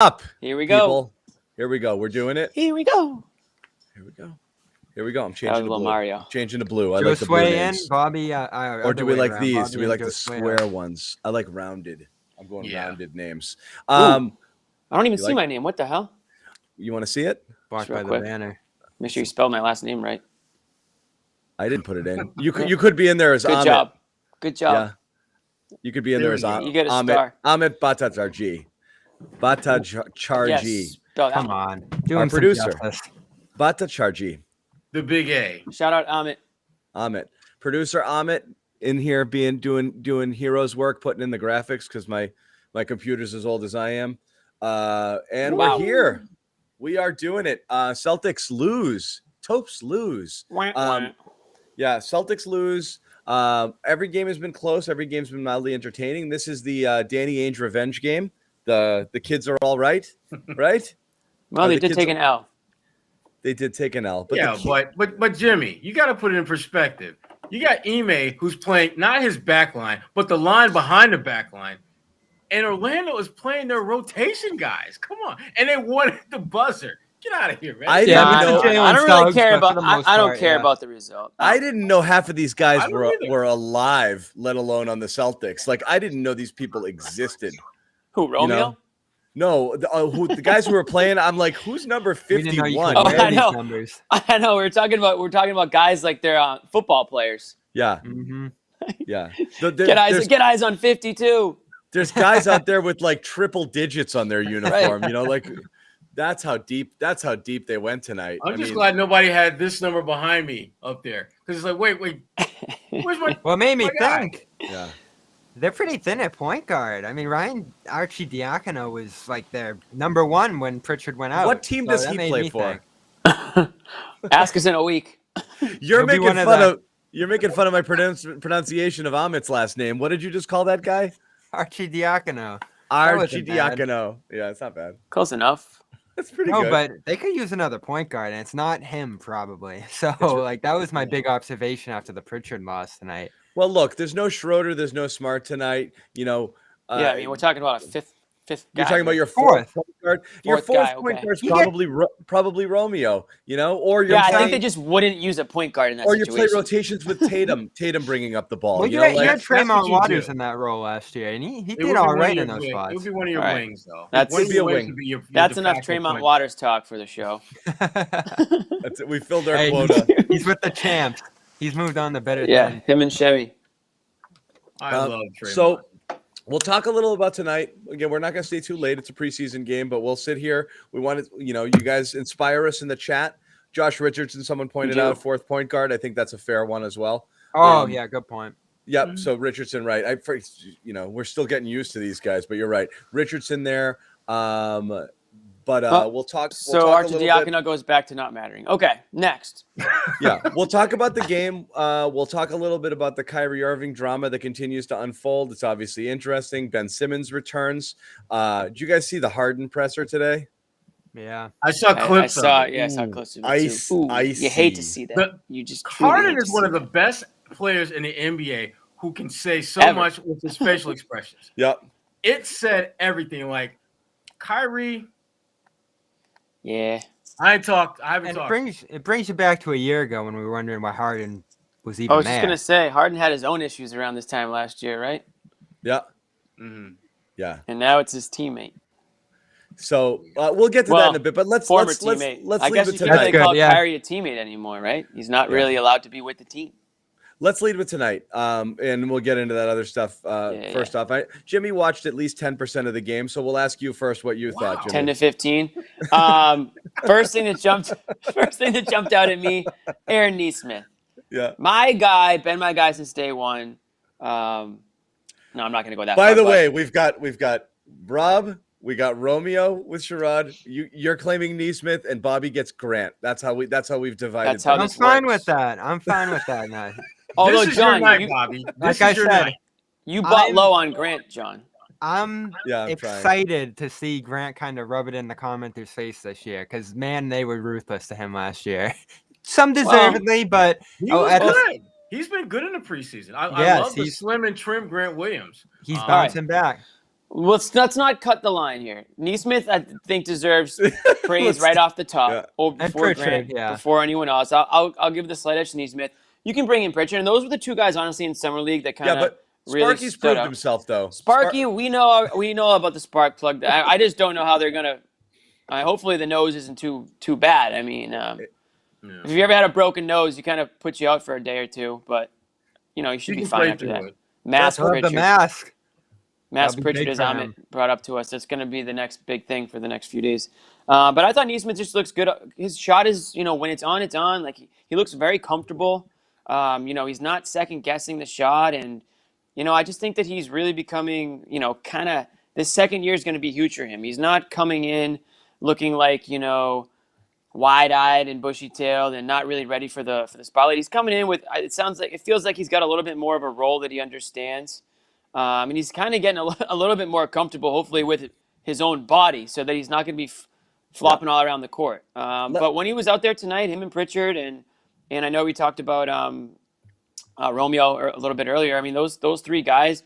up? Here we go. People. Here we go. We're doing it. Here we go. Here we go. Here we go. I'm changing to blue. Mario. Changing to blue. I Joe like the blue names. Bobby, or do we like around. these? Bobby Do we like Joe the square ones? I like rounded. I'm going rounded names. I don't even see my name. What the hell? You want to see it? Blocked by the banner. Make sure you spell my last name right. I didn't put it in. You could be in there as Amit. Good job. Good job. Yeah. You could be in there as Amit. You get a star. Amit Bhattacharjee. Bhattacharjee. Yes. Come on. Our producer. Bhattacharjee. The big A. Shout out Amit. Amit. Producer Amit in here doing heroes work, putting in the graphics because my computer's as old as I am. And we're here. We are doing it. Celtics lose. Topes lose. Yeah, Celtics lose. Every game has been close. Every game's been mildly entertaining. This is the Danny Ainge revenge game. The kids are all right, right? Well, they did take an L. They did take an L. But yeah, but Jimmy, you got to put it in perspective. You got Ime who's playing not his back line, but the line behind the back line. And Orlando is playing their rotation guys. Come on. And they won at the buzzer. Get out of here, man. I don't really care about I don't care about the result. I didn't know half of these guys were alive, let alone on the Celtics. Like, I didn't know these people existed. Who, Romeo? You know? No, the guys who were playing, I'm like, who's number 51? Oh, I know. I know. We're talking about guys like they're football players. Yeah. Mm-hmm. Yeah. Get eyes on 52. There's guys out there with like triple digits on their uniform, you know, like that's how deep they went tonight. I'm just glad nobody had this number behind me up there. Because it's like, wait, where's my Well, it made me think. Yeah. They're pretty thin at point guard. I mean, Ryan Arcidiacono was like their number one when Pritchard went out. What team does he play for? Ask us in a week. You're making fun of my pronunciation of Amit's last name. What did you just call that guy? Arcidiacono. Arcidiacono. Yeah, it's not bad. Close enough. That's pretty good. No, but they could use another point guard, and it's not him probably. So, like, that was my big observation after the Pritchard loss tonight. Well, look, there's no Schroeder, there's no Smart tonight. You know. Yeah, I mean, we're talking about a fifth guy. You're talking about your fourth point guard. Your fourth point guard is probably Romeo. You know, or you're I think they just wouldn't use a point guard in that situation. Or you play rotations with Tatum. Tatum bringing up the ball. Well, you had Tremont Waters in that role last year, and he did all right in those spots. It would be one of your wings, though. That's a wing. That's enough Tremont Waters talk for the show. That's it. We filled our quota. He's with the champs. He's moved on to better. Yeah, him and Chevy. I love Tremont. So we'll talk a little about tonight. Again, we're not going to stay too late. It's a preseason game, but we'll sit here. We want to, you guys inspire us in the chat. Josh Richardson, someone pointed out, fourth point guard. I think that's a fair one as well. Oh, yeah, good point. Yep. Mm-hmm. So Richardson, right? We're still getting used to these guys, but you're right. Richardson there. We'll talk. So Arcidiacono goes back to not mattering. Okay, next. Yeah, we'll talk about the game. We'll talk a little bit about the Kyrie Irving drama that continues to unfold. It's obviously interesting. Ben Simmons returns. Did you guys see the Harden presser today? Yeah, I saw clips. I saw clips of it too. You hate to see that. Harden is one of the best players in the NBA who can say so much with his facial expressions. Yep. It said everything. Like Kyrie. Yeah. I haven't talked. It brings you back to a year ago when we were wondering why Harden was even there. I was just going to say, Harden had his own issues around this time last year, right? Yeah. Mm-hmm. Yeah. And now it's his teammate. So we'll get to that in a bit, but let's leave it tonight. I guess you can't really call Kyrie a teammate anymore, right? He's not really allowed to be with the team. Let's lead with tonight, and we'll get into that other stuff. First off, Jimmy watched at least 10% of the game, so we'll ask you first what you thought, Jimmy. 10 to 15. First thing that jumped out at me, Aaron Nesmith. Yeah, my guy, been my guy since day one. No, I'm not going to go that far. By the way, we've got Rob, we got Romeo with Sherrod. You're claiming Nesmith, and Bobby gets Grant. That's how we've divided. That's how I'm fine with that. I'm fine with that now. Although, this is John, your night, Bobby. Like I said, you bought low on Grant, John. I'm excited to see Grant kind of rub it in the commenters' face this year because, man, they were ruthless to him last year. Some deservedly, but good. He's been good in the preseason. I love the slim and trim Grant Williams. He's bouncing back. Well, let's not cut the line here. Neesmith, I think, deserves praise right off the top before Grant, before anyone else. I'll give the slight edge to Neesmith. You can bring in Pritchard, and those were the two guys, honestly, in summer league that kind of really Sparky's stood proved out. himself, though. Sparky, we know about the spark plug. I just don't know how they're gonna. Hopefully, the nose isn't too bad. I mean, if you ever had a broken nose, you kind of put you out for a day or two, but you should be fine after that. Mask Pritchard. The mask. Mask Pritchard, as Amit brought up to us, that's going to be the next big thing for the next few days. But I thought Neesmith just looks good. His shot is, when it's on, it's on. Like he looks very comfortable. He's not second guessing the shot, and I just think that he's really becoming, kind of this second year is going to be huge for him. He's not coming in looking like wide-eyed and bushy-tailed and not really ready for the spotlight. He's coming in with it feels like he's got a little bit more of a role that he understands. And he's kind of getting a little bit more comfortable, hopefully, with his own body so that he's not going to be flopping all around the court. But when he was out there tonight, him and Pritchard, and I know we talked about Romeo a little bit earlier. I mean, those three guys,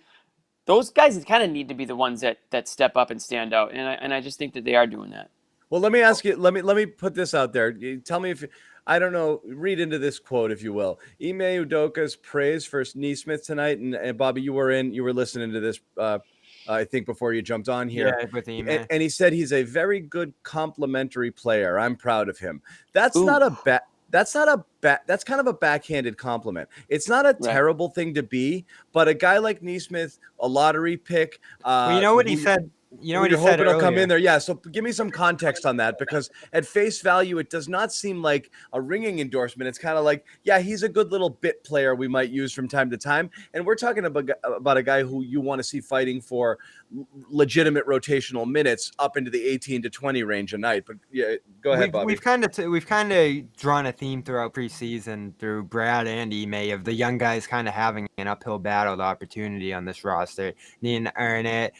kind of need to be the ones that step up and stand out. And I just think that they are doing that. Well, let me ask you, let me put this out there. Tell me if I don't know, read into this quote, if you will. Ime Udoka's praise for Neesmith tonight, and Bobby, you were listening to this, I think, before you jumped on here. Yeah, with Ime. And he said he's a very good complimentary player. I'm proud of him. That's not a bad. That's kind of a backhanded compliment. It's not a terrible thing to be, but a guy like Neesmith, a lottery pick. Well, you know what he said. You know what he said earlier. It'll come in there. Yeah. So give me some context on that, because at face value, it does not seem like a ringing endorsement. It's kind of like, yeah, he's a good little bit player we might use from time to time. And we're talking about a guy who you want to see fighting for legitimate rotational minutes up into the 18 to 20 range a night. But yeah, go ahead, Bobby. We've kind of drawn a theme throughout preseason through Brad and Ime of the young guys kind of having an uphill battle, the opportunity on this roster. Need to earn it.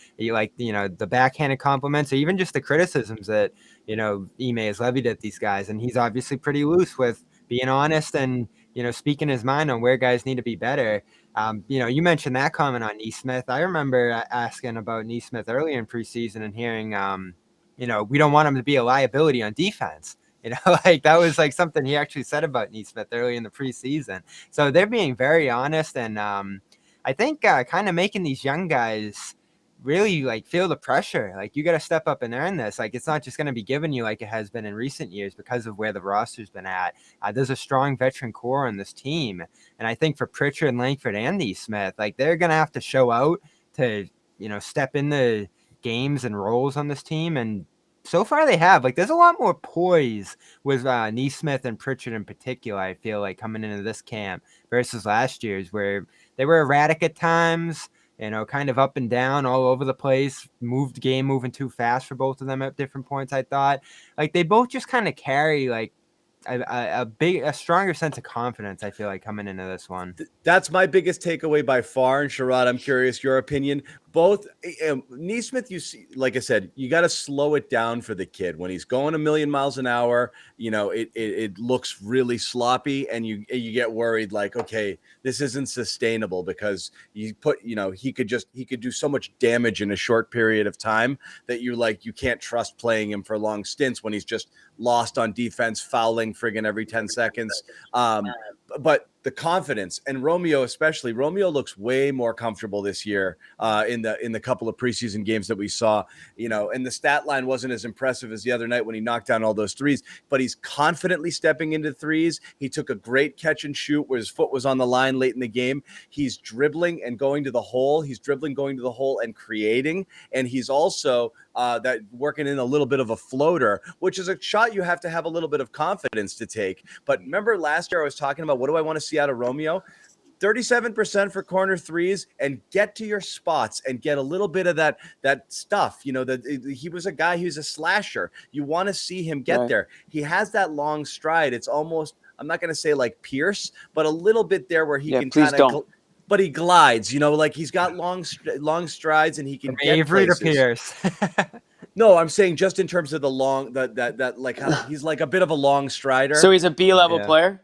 The backhanded compliments, or even just the criticisms that Ime has levied at these guys, and he's obviously pretty loose with being honest and speaking his mind on where guys need to be better. You mentioned that comment on Neesmith. I remember asking about Neesmith earlier in preseason and hearing, we don't want him to be a liability on defense. That was like something he actually said about Neesmith early in the preseason. So they're being very honest, and I think kind of making these young guys really feel the pressure. You got to step up and earn this. It's not just going to be given you like it has been in recent years because of where the roster's been at. There's a strong veteran core on this team. And I think for Pritchard, Langford, and Neesmith, they're going to have to show out to, step in the games and roles on this team. And so far they have. There's a lot more poise with Neesmith and Pritchard in particular, I feel like, coming into this camp versus last year's, where they were erratic at times, kind of up and down all over the place, moving too fast for both of them at different points. I thought they both just kind of carry a stronger sense of confidence, I feel like, coming into this one. That's my biggest takeaway by far. And Sherrod, I'm curious your opinion. Both Neesmith, you see, like I said, you got to slow it down for the kid. When he's going a million miles an hour, it looks really sloppy, and you get worried, okay, this isn't sustainable, because he could do so much damage in a short period of time that you can't trust playing him for long stints when he's just lost on defense, fouling friggin' every 10 seconds. But the confidence, and Romeo especially, Romeo looks way more comfortable this year in the couple of preseason games that we saw, and the stat line wasn't as impressive as the other night when he knocked down all those threes, but he's confidently stepping into threes. He took a great catch and shoot where his foot was on the line late in the game. He's dribbling and going to the hole. He's dribbling, going to the hole, and creating. And he's also that working in a little bit of a floater, which is a shot you have to have a little bit of confidence to take. But remember last year I was talking about, what do I want to see out of Romeo? 37% for corner threes, and get to your spots and get a little bit of that stuff. He was a guy, he was a slasher. You want to see him get there. He has that long stride. It's almost, I'm not going to say like Pierce, but a little bit there where he can kind of, but he glides, he's got long strides, and he can get Avery places. To Pierce. No, I'm saying just in terms of the long, he's like a bit of a long strider. So he's a B-level player?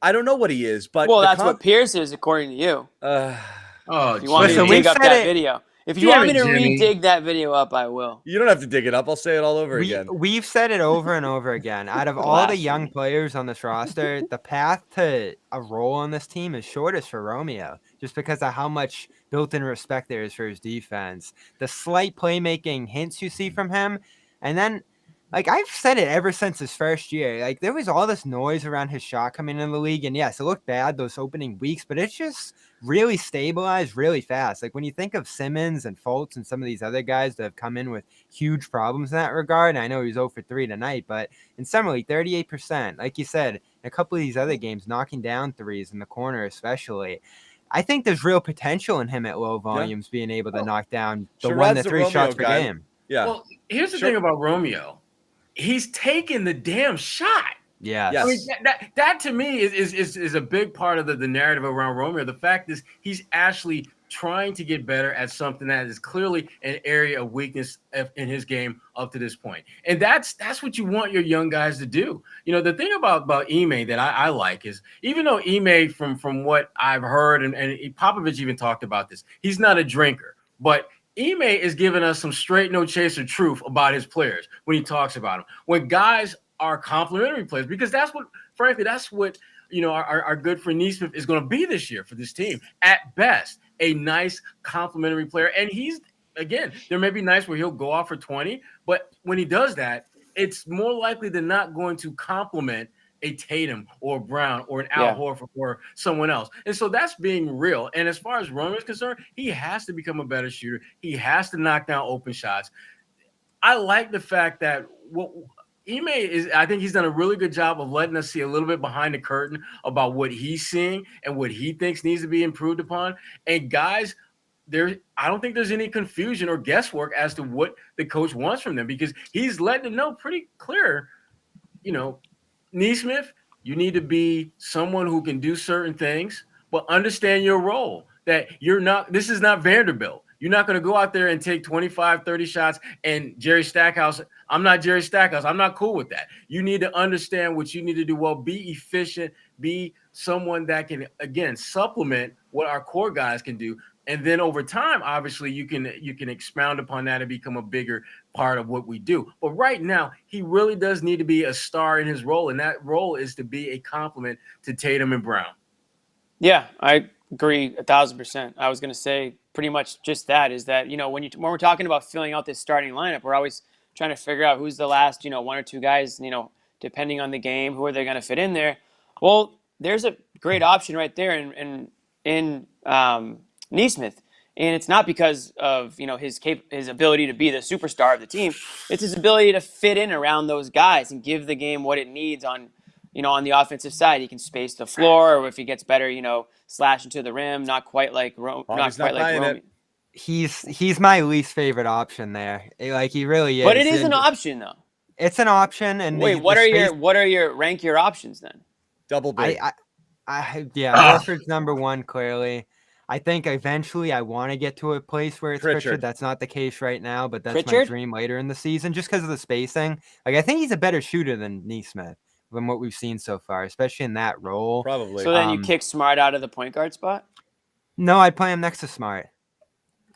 I don't know what he is, but that's what Pierce is, according to you. If you want me to dig up that video. If you want me to re-dig that video up, I will. You don't have to dig it up. I'll say it all over again. We've said it over and over again. Out of all the young players on this roster, the path to a role on this team is shortest for Romeo, just because of how much built-in respect there is for his defense. The slight playmaking hints you see from him, and then, like, I've said it ever since his first year. Like, there was all this noise around his shot coming in the league, and yes, it looked bad those opening weeks, but it's just really stabilized really fast. Like, when you think of Simmons and Fultz and some of these other guys that have come in with huge problems in that regard, and I know he's 0 for 3 tonight, but in summer league, 38%. Like you said, in a couple of these other games, knocking down threes in the corner especially. I think there's real potential in him at low volumes being able to knock down the 1 to 3 shots per game. Yeah. Well, here's the thing about Romeo. He's taking the damn shot. Yeah. Yes. I mean, that to me is a big part of the narrative around Romeo. The fact is he's actually trying to get better at something that is clearly an area of weakness in his game up to this point. And that's what you want your young guys to do. You know, the thing about Ime that I like is, even though Ime, from what I've heard, and Popovich even talked about this, he's not a drinker, but Ime is giving us some straight no chaser truth about his players when he talks about them. When guys are complimentary players, because that's what you know, our good friend Neesmith is going to be this year for this team. At best, a nice complimentary player. And he's, again, there may be nights where he'll go off for 20, but when he does that, it's more likely than not going to compliment a Tatum or a Brown or an Al Horford or someone else. And so that's being real. And as far as Romeo is concerned, he has to become a better shooter. He has to knock down open shots. I like the fact that Ime I think he's done a really good job of letting us see a little bit behind the curtain about what he's seeing and what he thinks needs to be improved upon. And guys, I don't think there's any confusion or guesswork as to what the coach wants from them, because he's letting them know pretty clear, you know, Neesmith, you need to be someone who can do certain things, but understand your role, that this is not Vanderbilt. You're not going to go out there and take 25, 30 shots and Jerry Stackhouse. I'm not Jerry Stackhouse. I'm not cool with that. You need to understand what you need to do well, be efficient, be someone that can, again, supplement what our core guys can do. And then over time, obviously, you can expound upon that and become a bigger part of what we do. But right now, he really does need to be a star in his role, and that role is to be a complement to Tatum and Brown. Yeah, I agree 1,000%. I was going to say pretty much just that, is that, you know, when we're talking about filling out this starting lineup, we're always trying to figure out who's the last, you know, 1 or 2 guys, you know, depending on the game, who are they going to fit in there. Well, there's a great option right there in Neesmith. And it's not because of, you know, his ability to be the superstar of the team. It's his ability to fit in around those guys and give the game what it needs on the offensive side. He can space the floor, or if he gets better, you know, slash into the rim. Not quite like Romeo. He's my least favorite option there. Like, he really is. But it is an option, though. It's an option. And wait, what are your rank your options then? Double B. Horford's number 1 clearly. I think eventually I want to get to a place where it's Pritchard. That's not the case right now, but that's my dream later in the season, just because of the spacing. Like, I think he's a better shooter than Neesmith than what we've seen so far, especially in that role. Probably. So then you kick Smart out of the point guard spot? No, I'd play him next to Smart.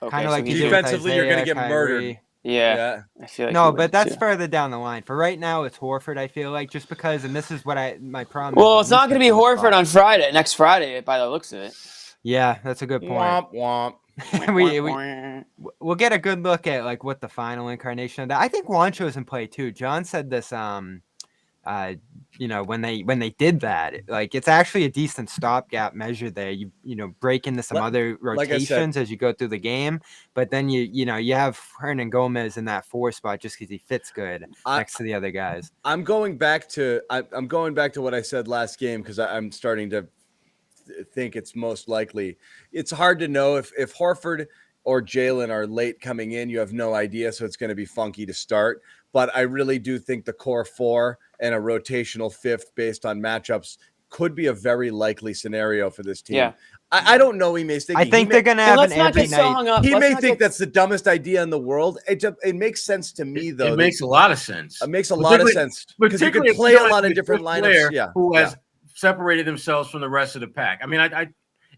Okay, kind of like defensively, Isaiah, you're going to get Kyrie. murdered. Yeah. I feel like no, but that's further down the line. For right now, it's Horford, I feel like, just because, and this is what my problem Well, it's not going to be Horford on next Friday, by the looks of it. Yeah, that's a good point. Womp womp. We'll get a good look at, like, what the final incarnation of that. I think Juancho's in play too. John said this, you know, when they did that, like, it's actually a decent stopgap measure there. You know, break into some other rotations as you go through the game, but then you have Hernan Gomez in that 4 spot just because he fits good next to the other guys. I'm going back to what I said last game, because I'm starting to think it's most likely. It's hard to know if Horford or Jalen are late coming in. You have no idea, so it's going to be funky to start. But I really do think the core 4 and a rotational 5th based on matchups could be a very likely scenario for this team. Yeah. I don't know. He may think. I think they're going to have an every night. He may think that's the dumbest idea in the world. It makes sense to me, though. It makes a lot of sense. It makes a lot of sense because you can play a lot of different lineups. Who has separated themselves from the rest of the pack. I mean,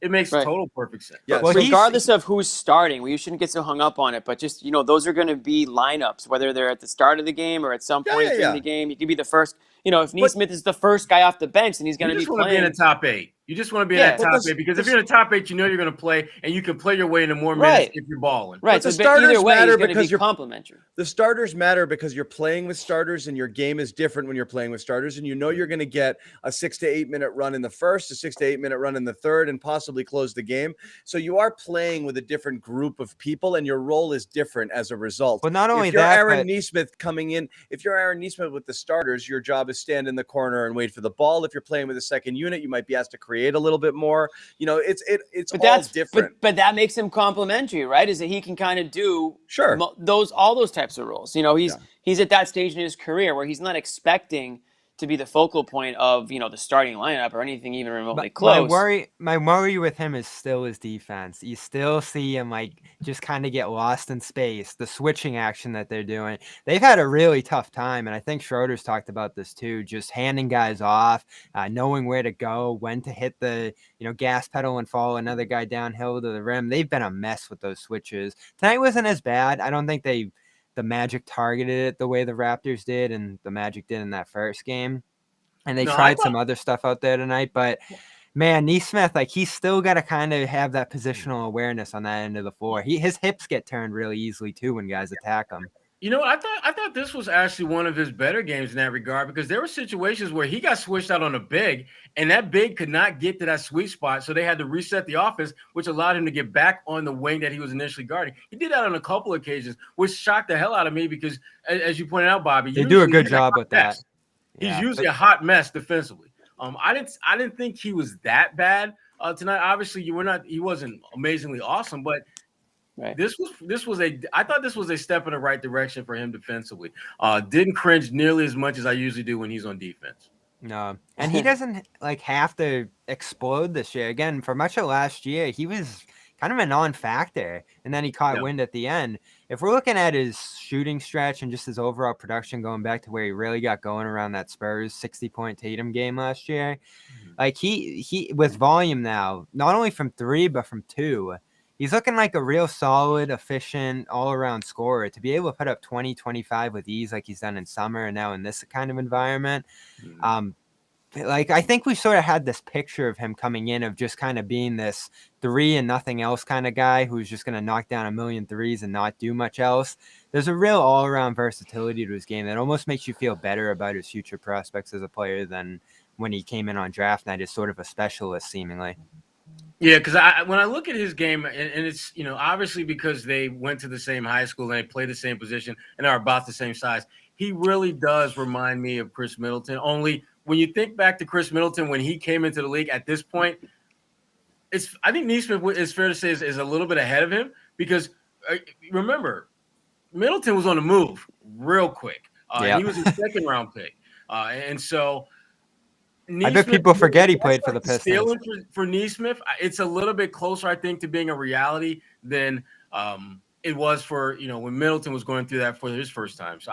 It makes total perfect sense. Yeah, well, regardless of who's starting, we shouldn't get so hung up on it. But just those are going to be lineups, whether they're at the start of the game or at some point during the game. You could be the first. If Neesmith is the first guy off the bench, and he's going to be playing. You just want to be in the top 8. You just want to be in that top 8 because if you're in the top 8, you're going to play, and you can play your way into more minutes if you're balling. Right. So the starters either way, matter because you're complimentary. The starters matter because you're playing with starters, and your game is different when you're playing with starters, and you're going to get a 6 to 8 minute run in the first, a 6 to 8 minute run in the third, and possibly close the game. So you are playing with a different group of people, and your role is different as a result. Well, not only if you're that, Aaron Neesmith coming in, if you're Aaron Neesmith with the starters, your job is stand in the corner and wait for the ball. If you're playing with a second unit, you might be asked to create a little bit more. It's all different. But that makes him complimentary, right? Is that he can kind of do all those types of roles. He's at that stage in his career where he's not expecting to be the focal point of the starting lineup or anything even remotely close. My worry with him is still his defense. You still see him just kind of get lost in space. The switching action that they're doing, they've had a really tough time, and I think Schroeder's talked about this too. Just handing guys off, knowing where to go, when to hit the gas pedal and follow another guy downhill to the rim. They've been a mess with those switches. Tonight wasn't as bad. I don't think the Magic targeted it the way the Raptors did and the Magic did in that first game. And they tried some other stuff out there tonight. But, man, Neesmith, he's still got to kind of have that positional awareness on that end of the floor. His hips get turned really easily, too, when guys attack him. I thought this was actually one of his better games in that regard because there were situations where he got switched out on a big, and that big could not get to that sweet spot, so they had to reset the offense, which allowed him to get back on the wing that he was initially guarding. He did that on a couple of occasions, which shocked the hell out of me because, as you pointed out, Bobby, they do a good job with that. He's usually a hot mess defensively. I didn't think he was that bad tonight. Obviously, he wasn't amazingly awesome, but. Right. I thought this was a step in the right direction for him defensively. Didn't cringe nearly as much as I usually do when he's on defense. No, and he doesn't have to explode this year. Again, for much of last year, he was kind of a non-factor, and then he caught wind at the end. If we're looking at his shooting stretch and just his overall production going back to where he really got going around that Spurs 60-point Tatum game last year, he with volume now, not only from 3 but from 2. He's looking like a real solid, efficient, all-around scorer. To be able to put up 20, 25 with ease like he's done in summer and now in this kind of environment, I think we sort of had this picture of him coming in of just kind of being this 3 and nothing else kind of guy who's just going to knock down a million threes and not do much else. There's a real all-around versatility to his game that almost makes you feel better about his future prospects as a player than when he came in on draft night as sort of a specialist, seemingly. Yeah, because when I look at his game, and it's obviously because they went to the same high school and they play the same position and are about the same size, he really does remind me of Chris Middleton. Only when you think back to Chris Middleton when he came into the league at this point, I think Neesmith is fair to say is a little bit ahead of him because remember Middleton was on the move real quick. He was a second round pick, and so. Neesmith, I bet people forget he played for the Pistons. For Neesmith, it's a little bit closer, I think, to being a reality than it was for when Middleton was going through that for his first time. So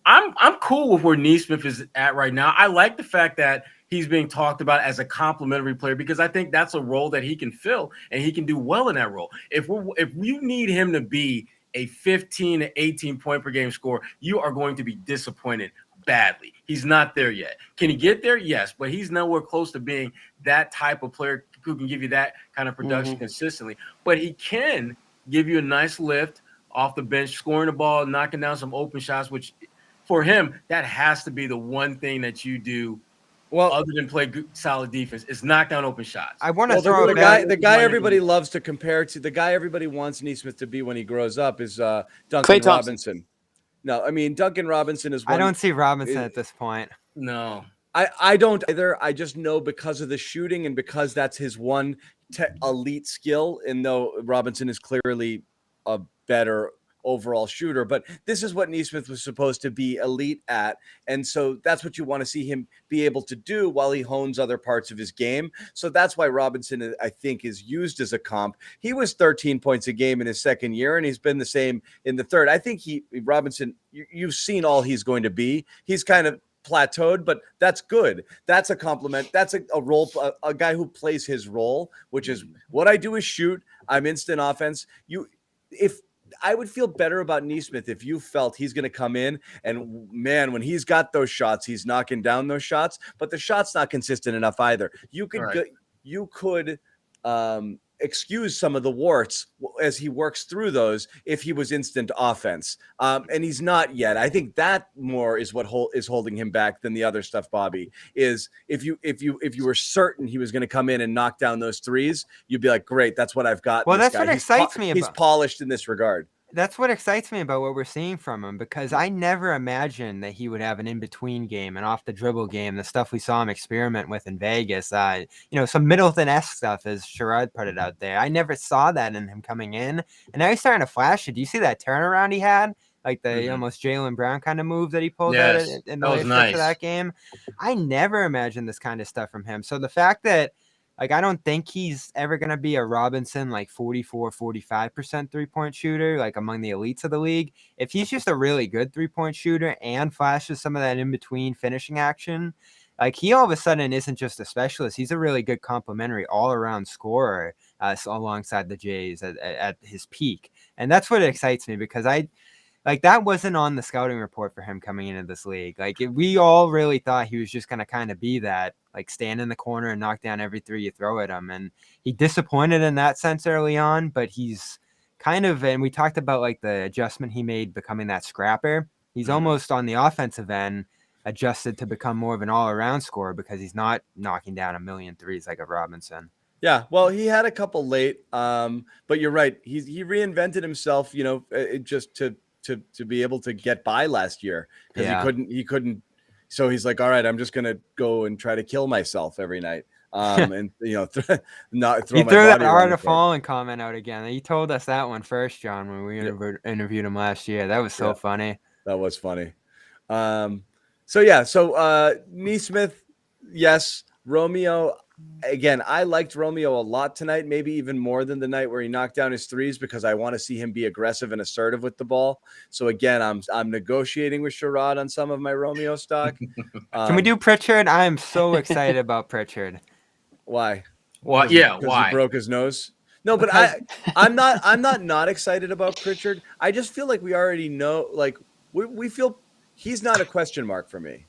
I'm cool with where Neesmith is at right now. I like the fact that he's being talked about as a complimentary player because I think that's a role that he can fill and he can do well in that role. If you need him to be a 15 to 18 point per game scorer, you are going to be disappointed badly. He's not there yet. Can he get there? Yes, but he's nowhere close to being that type of player who can give you that kind of production consistently. But he can give you a nice lift off the bench, scoring the ball, knocking down some open shots, which for him, that has to be the one thing that you do other than play good, solid defense is knock down open shots. I want to throw the guy everybody loves to compare to, the guy everybody wants Neesmith to be when he grows up is Duncan Robinson. No, I mean, Duncan Robinson is one. I don't see Robinson at this point. No. I don't either. I just know because of the shooting and because that's his one elite skill, and though Robinson is clearly a better overall shooter, but this is what Neesmith was supposed to be elite at. And so that's what you want to see him be able to do while he hones other parts of his game. So that's why Robinson, I think, is used as a comp. He was 13 points a game in his second year, and he's been the same in the third. I think Robinson, you've seen all he's going to be. He's kind of plateaued, but that's good. That's a compliment. That's a role, a guy who plays his role, which is what I do is shoot. I'm instant offense. If I would feel better about Nesmith if you felt he's going to come in and, man, when he's got those shots, he's knocking down those shots, but the shot's not consistent enough either. You could excuse some of the warts as he works through those if he was instant offense, and he's not yet. I think that more is what is holding him back than the other stuff, Bobby. Is if you were certain he was going to come in and knock down those threes, you'd be like, great, that's what I've got. Well, that's what excites me about. He's polished in this regard. That's what excites me about what we're seeing from him, because I never imagined that he would have an in-between game, an off-the-dribble game, the stuff we saw him experiment with in Vegas, some Middleton-esque stuff, as Sherrod put it out there. I never saw that in him coming in, and now he's starting to flash it. Do you see that turnaround he had? Like the almost Jaylen Brown kind of move that he pulled out in the last stretch of that game? I never imagined this kind of stuff from him. So the fact that, I don't think he's ever going to be a Robinson, 44, 45% three-point shooter, among the elites of the league. If he's just a really good three-point shooter and flashes some of that in-between finishing action, he all of a sudden isn't just a specialist. He's a really good complementary all-around scorer alongside the Jays at his peak. And that's what excites me, because that wasn't on the scouting report for him coming into this league. We all really thought he was just going to kind of be that, stand in the corner and knock down every three you throw at him. And he disappointed in that sense early on, but he's kind of, and we talked about the adjustment he made becoming that scrapper. He's almost on the offensive end adjusted to become more of an all-around scorer, because he's not knocking down a million threes like a Robinson. Yeah, well, he had a couple late, but you're right. He reinvented himself, just to be able to get by last year, because he couldn't. So he's like, all right, I'm just going to go and try to kill myself every night. And not throw. He my threw that body Art around of Falling comment out again. He told us that one first, John, when we interviewed him last year. That was so funny. That was funny. So Nesmith, yes. Romeo, again, I liked Romeo a lot tonight, maybe even more than the night where he knocked down his threes, because I want to see him be aggressive and assertive with the ball. So again, I'm negotiating with Sherrod on some of my Romeo stock. Can we do Pritchard? I am so excited about Pritchard. Why? Why? He broke his nose. No, but I'm not excited about Pritchard. I just feel like we already know, we feel he's not a question mark for me.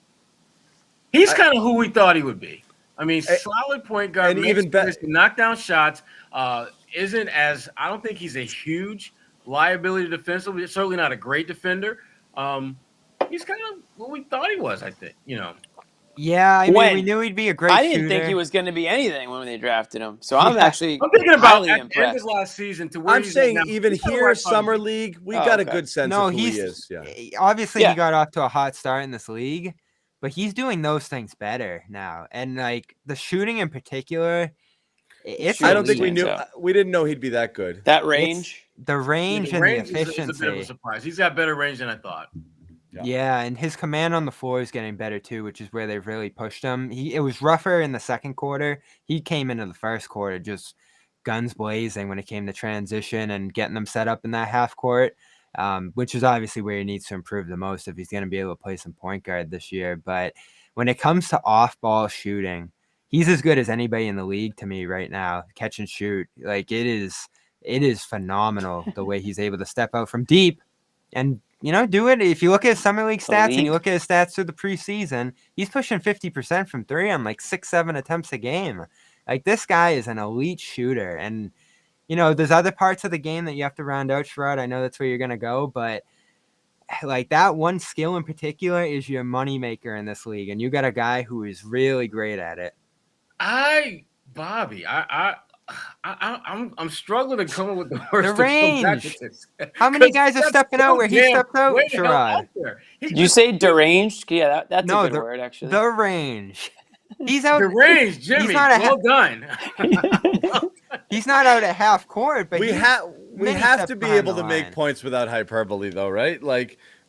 He's kind of who we thought he would be. I mean, solid point guard, and even better, knock down shots. I don't think he's a huge liability defensively. Certainly not a great defender. He's kind of what we thought he was, I think. Yeah, we knew he'd be a great shooter. I didn't think he was going to be anything when they drafted him. So I'm thinking about at the end of last season to where I'm saying even here, summer league, we got a good sense of who he is. Yeah. Obviously, he got off to a hot start in this league, but he's doing those things better now. And the shooting in particular, I don't think we knew. We didn't know he'd be that good. That range, the range and the efficiency. Is a bit of a surprise. He's got better range than I thought. Yeah, and his command on the floor is getting better too, which is where they've really pushed him. It was rougher in the second quarter. He came into the first quarter just guns blazing when it came to transition and getting them set up in that half court, which is obviously where he needs to improve the most if he's going to be able to play some point guard this year. But when it comes to off-ball shooting, he's as good as anybody in the league to me right now. Catch and shoot, it is phenomenal the way he's able to step out from deep and do it. If you look at his summer league stats and you look at his stats through the preseason, he's pushing 50% from three on 6-7 attempts a game. This guy is an elite shooter. And, there's other parts of the game that you have to round out, Sherrod. I know that's where you're going to go, but that one skill in particular is your moneymaker in this league. And you got a guy who is really great at it. Bobby, I'm struggling to come up with the words. The range. How many guys are stepping out where he stepped out, Sherrod? You say deranged? Yeah, that's a good word, actually. The range. He's out. The range, Jimmy. Well done. He's not out at half court, but we have to be able to make points without hyperbole, though, right?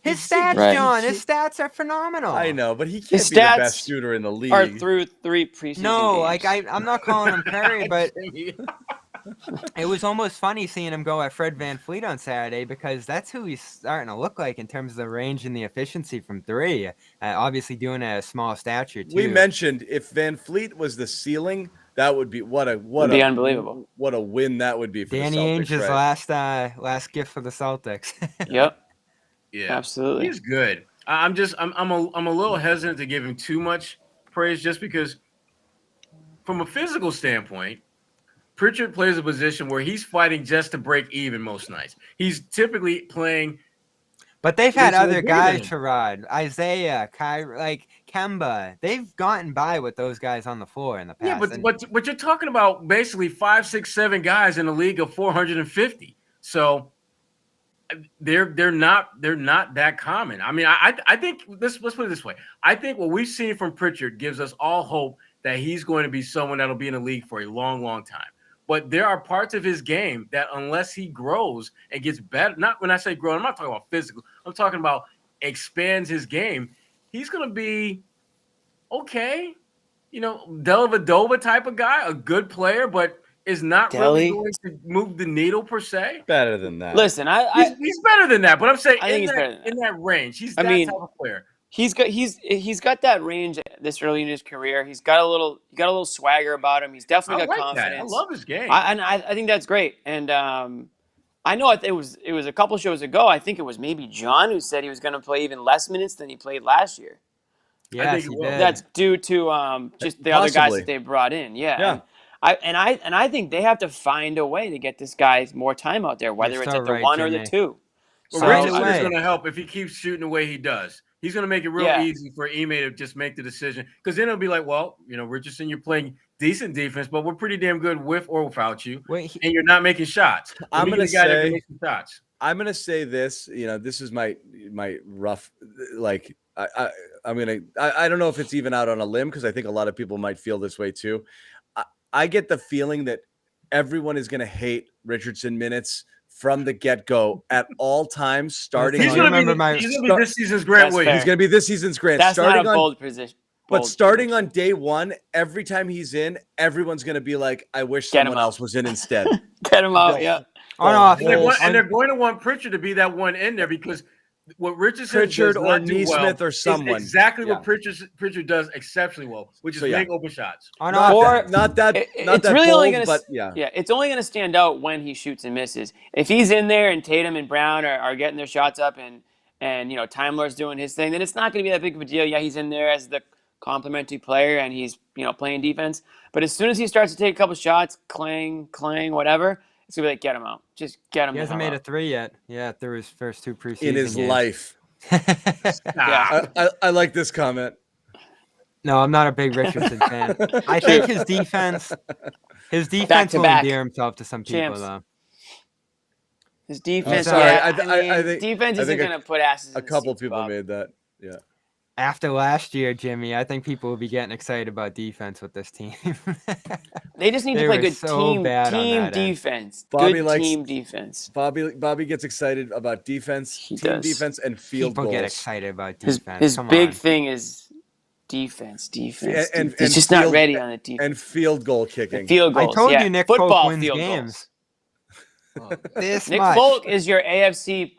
His stats, John. His stats are phenomenal. I know, but he can't be the best shooter in the league. Are through 3 preseason games. I'm not calling him Curry, but It was almost funny seeing him go at Fred VanVleet on Saturday because that's who he's starting to look like in terms of the range and the efficiency from three. Obviously doing a small stature too. We mentioned if VanVleet was the ceiling, that would be unbelievable. What a win that would be for Danny the Celtics. Ainge's last gift for the Celtics. Yep. Yeah, absolutely. He's good. I'm a little hesitant to give him too much praise just because, from a physical standpoint, Pritchard plays a position where he's fighting just to break even most nights. He's typically playing. But they've had other guys, Sherrod, Isaiah, Kyrie, like Kemba. They've gotten by with those guys on the floor in the past. Yeah, but you're talking about basically 5, 6, 7 guys in a league of 450. So they're not that common. I mean, I think let's put it this way. I think what we've seen from Pritchard gives us all hope that he's going to be someone that'll be in the league for a long, long time. But there are parts of his game that unless he grows and gets better, not when I say grow, I'm not talking about physical. I'm talking about expands his game. He's going to be okay, Dellavedova type of guy, a good player, but is not really going to move the needle per se. Better than that. Listen, he's better than that, but I'm saying I think he's better than that. In that range. He's that type of player. He's got that range this early in his career. He's got a little swagger about him. He's definitely got confidence. I love his game. I think that's great. And I know it was a couple shows ago. I think it was maybe John who said he was going to play even less minutes than he played last year. Yeah, he did. That's due to just the other guys that they brought in. Yeah. I think they have to find a way to get this guy more time out there, whether it's at the 1 or the 2. Well, Richardson is going to help if he keeps shooting the way he does. He's going to make it real easy for Ime to just make the decision. Because then it'll be like, well, Richardson, you're playing decent defense, but we're pretty damn good with or without you. And you're not making shots. I'm going to say this. This is my rough, like, I don't know if it's even out on a limb because I think a lot of people might feel this way too. I get the feeling that everyone is going to hate Richardson minutes from the get-go at all times, starting. He's going to be this season's Grant Williams. He's going to be this season's Grant. That's not a bold position. But starting on day one, every time he's in, everyone's going to be like, I wish someone else was in instead. Get him out, yeah. And they're going to want Pritchard to be that one in there because what Pritchard or Neesmith or someone. Exactly what Pritchard does exceptionally well, which is make open shots. Not that really bold, only gonna, but it's only going to stand out when he shoots and misses. If he's in there and Tatum and Brown are getting their shots up and Time Lord's doing his thing, then it's not going to be that big of a deal. Yeah, he's in there as the complimentary player and he's playing defense. But as soon as he starts to take a couple shots, clang, whatever, it's going to be like, get him out. Just get him out. He hasn't made a 3 yet. Yeah, through his first 2 preseason in his games. life. I like this comment. No, I'm not a big Richardson fan. I think his defense will endear himself to some people, though. His defense, I think defense isn't going to put asses in a couple seats, people Bob. made that. Yeah. After last year, Jimmy, I think people will be getting excited about defense with this team. They just need to play good team defense. Bobby good team defense. Bobby gets excited about defense, defense, and field goals. People get excited about defense. His big thing is defense. And he's just not ready on the defense. And field goal kicking. And field goals. I told you Nick Football Folk wins field games. Nick Folk is your AFC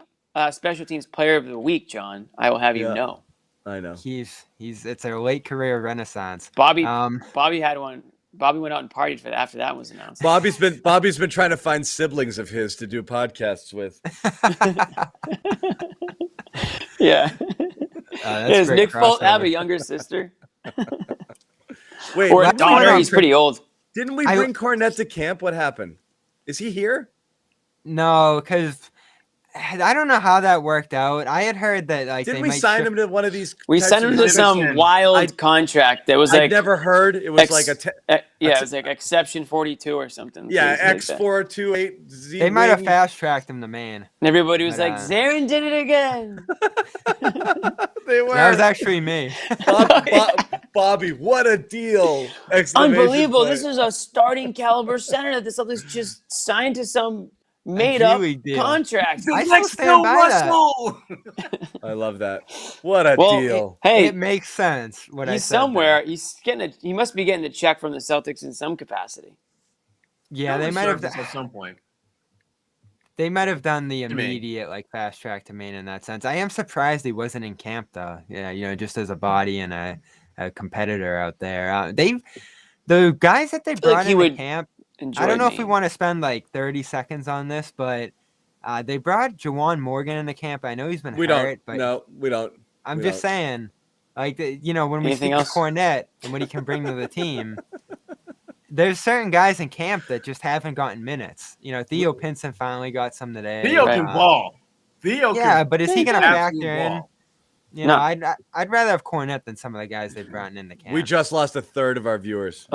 Special Teams Player of the Week, John. I will have you know. I know. He's it's a late career renaissance. Bobby had one. Bobby went out and partied after that was announced. Bobby's been trying to find siblings of his to do podcasts with. Yeah. Does Nick Folk have a younger sister? Wait, or a daughter? He's pretty old. Didn't we bring Cornette to camp? What happened? Is he here? No, because I don't know how that worked out. I had heard that didn't we sign him to one of these? We sent him to some wild contract that was I'd never heard. It was it was like Exception 42 or something. Yeah, X428Z. They might have fast tracked him to Maine. And everybody was like, Zarin did it again. They were. That was actually me. Bobby, what a deal! Unbelievable! This is a starting caliber center that the Celtics just signed to some made-up contract. I still stand by that. I love that. What a deal! It makes sense. He's somewhere. He must be getting a check from the Celtics in some capacity. Yeah, they might have at some point. They might have done the immediate fast track to Maine in that sense. I am surprised he wasn't in camp though. Yeah, just as a body and a competitor out there. The guys that they brought into camp. I don't know if we want to spend 30 seconds on this, but they brought Juwan Morgan into camp. I know he's been hurt, but no, we don't. I'm just saying, when we speak to Cornette and what he can bring to the team. There's certain guys in camp that just haven't gotten minutes. Theo Pinson finally got some today. Theo can ball. But is he going to factor in? Ball. No. I'd rather have Cornette than some of the guys they've brought in the camp. We just lost a third of our viewers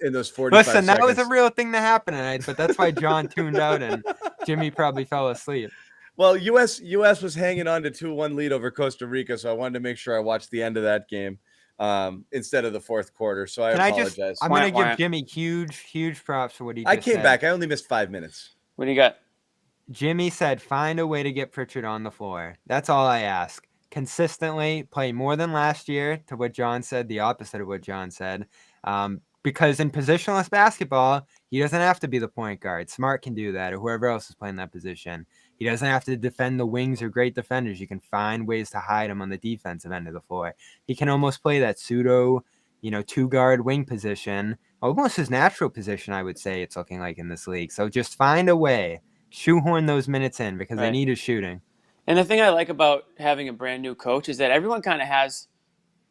in those 45 Listen, seconds. that was a real thing that happened tonight, but that's why John tuned out and Jimmy probably fell asleep. Well, U.S. was hanging on to 2-1 lead over Costa Rica, so I wanted to make sure I watched the end of that game. Instead of the fourth quarter. So I apologize. I'm going to give Jimmy huge props for what he just said. I came back. I only missed 5 minutes. What do you got? Jimmy said, find a way to get Pritchard on the floor. That's all I ask. Consistently play more than last year, to what John said, the opposite of what John said. Because in positionless basketball, he doesn't have to be the point guard. Smart can do that, or whoever else is playing that position. He doesn't have to defend the wings or great defenders. You can find ways to hide him on the defensive end of the floor. He can almost play that pseudo, two-guard wing position, almost his natural position, I would say it's looking like in this league. So just find a way, shoehorn those minutes in because they need his shooting. And the thing I like about having a brand new coach is that everyone kind of has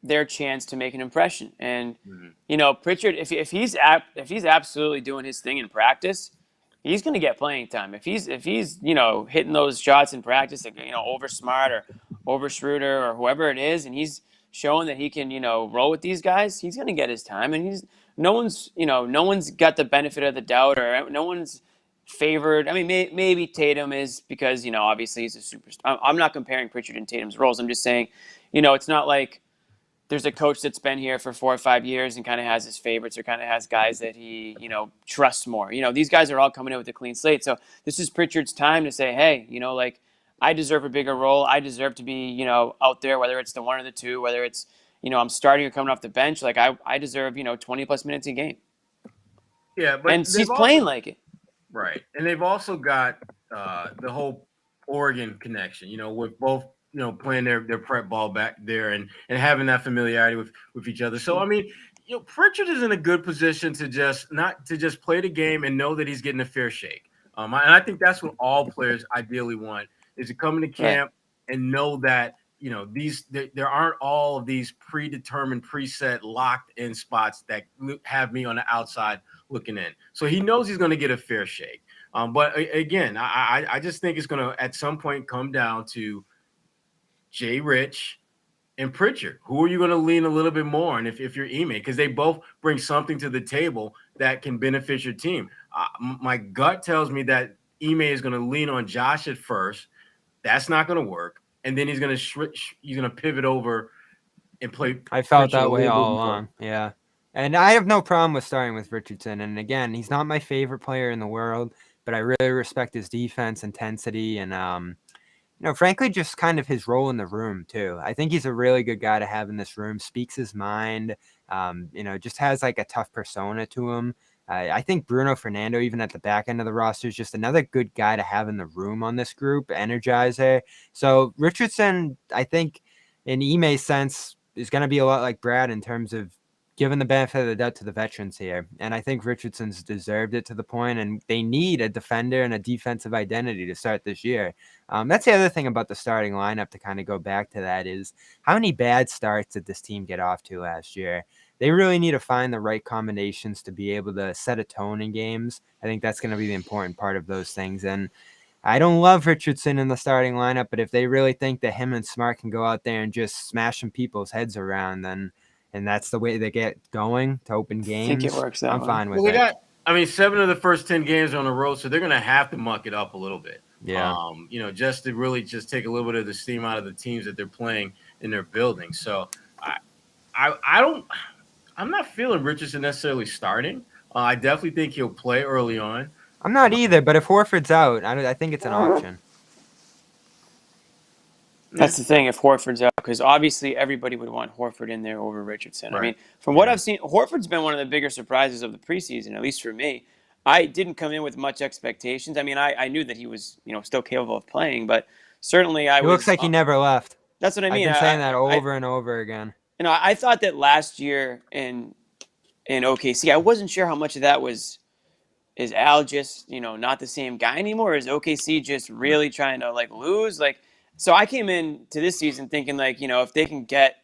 their chance to make an impression. And Pritchard, if he's absolutely doing his thing in practice, he's going to get playing time. If he's hitting those shots in practice, over Smart or over Schroeder or whoever it is, and he's showing that he can roll with these guys, he's going to get his time. And no one's got the benefit of the doubt, or no one's favored. I mean, maybe Tatum is because obviously he's a superstar. I'm not comparing Pritchard and Tatum's roles. I'm just saying, it's not like there's a coach that's been here for 4 or 5 years and kind of has his favorites or kind of has guys that he, trusts more. These guys are all coming in with a clean slate. So this is Pritchard's time to say, hey, I deserve a bigger role. I deserve to be, out there, whether it's the one or the two, whether it's, I'm starting or coming off the bench. I deserve, 20 plus minutes a game. Yeah. But and he's playing like it. Right. And they've also got the whole Oregon connection, with both, playing their prep ball back there and having that familiarity with each other. So, I mean, Pritchard is in a good position to just play the game and know that he's getting a fair shake. And I think that's what all players ideally want, is to come into camp and know that, there aren't all of these predetermined, preset, locked in spots that have me on the outside looking in. So he knows he's going to get a fair shake. But again, I just think it's going to at some point come down to Jay Rich and Pritchard. Who are you going to lean a little bit more on if you're Ime? Because they both bring something to the table that can benefit your team. My gut tells me that Ime is going to lean on Josh at first. That's not going to work. And then he's going to pivot over and play. I felt that way all along. Yeah. And I have no problem with starting with Richardson. And again, he's not my favorite player in the world, but I really respect his defense, intensity, and frankly, just kind of his role in the room too. I think he's a really good guy to have in this room. Speaks his mind. Just has a tough persona to him. I think Bruno Fernando, even at the back end of the roster, is just another good guy to have in the room on this group, energizer. So Richardson, I think, in Ime's sense, is going to be a lot like Brad in terms of giving the benefit of the doubt to the veterans here. And I think Richardson's deserved it to the point, and they need a defender and a defensive identity to start this year. That's the other thing about the starting lineup, to kind of go back to that, is how many bad starts did this team get off to last year? They really need to find the right combinations to be able to set a tone in games. I think that's going to be the important part of those things. And I don't love Richardson in the starting lineup, but if they really think that him and Smart can go out there and just smash some people's heads around, then and that's the way they get going to open games, I think it works out. I'm fine with it. 7 of the first 10 games are on the road, so they're going to have to muck it up a little bit. Yeah. Just to really just take a little bit of the steam out of the teams that they're playing in their building. So I'm not feeling Richardson necessarily starting. I definitely think he'll play early on. I'm not either, but if Horford's out, I think it's an option. That's the thing, if Horford's out, because obviously everybody would want Horford in there over Richardson. Right. I mean, from what I've seen, Horford's been one of the bigger surprises of the preseason, at least for me. I didn't come in with much expectations. I mean, I knew that he was, still capable of playing, but certainly It looks like he never left. That's what I mean. I've been saying that over and over again. I thought that last year in OKC, I wasn't sure how much of that is Al just, not the same guy anymore? Or is OKC just really trying to lose? So I came in to this season thinking if they can get,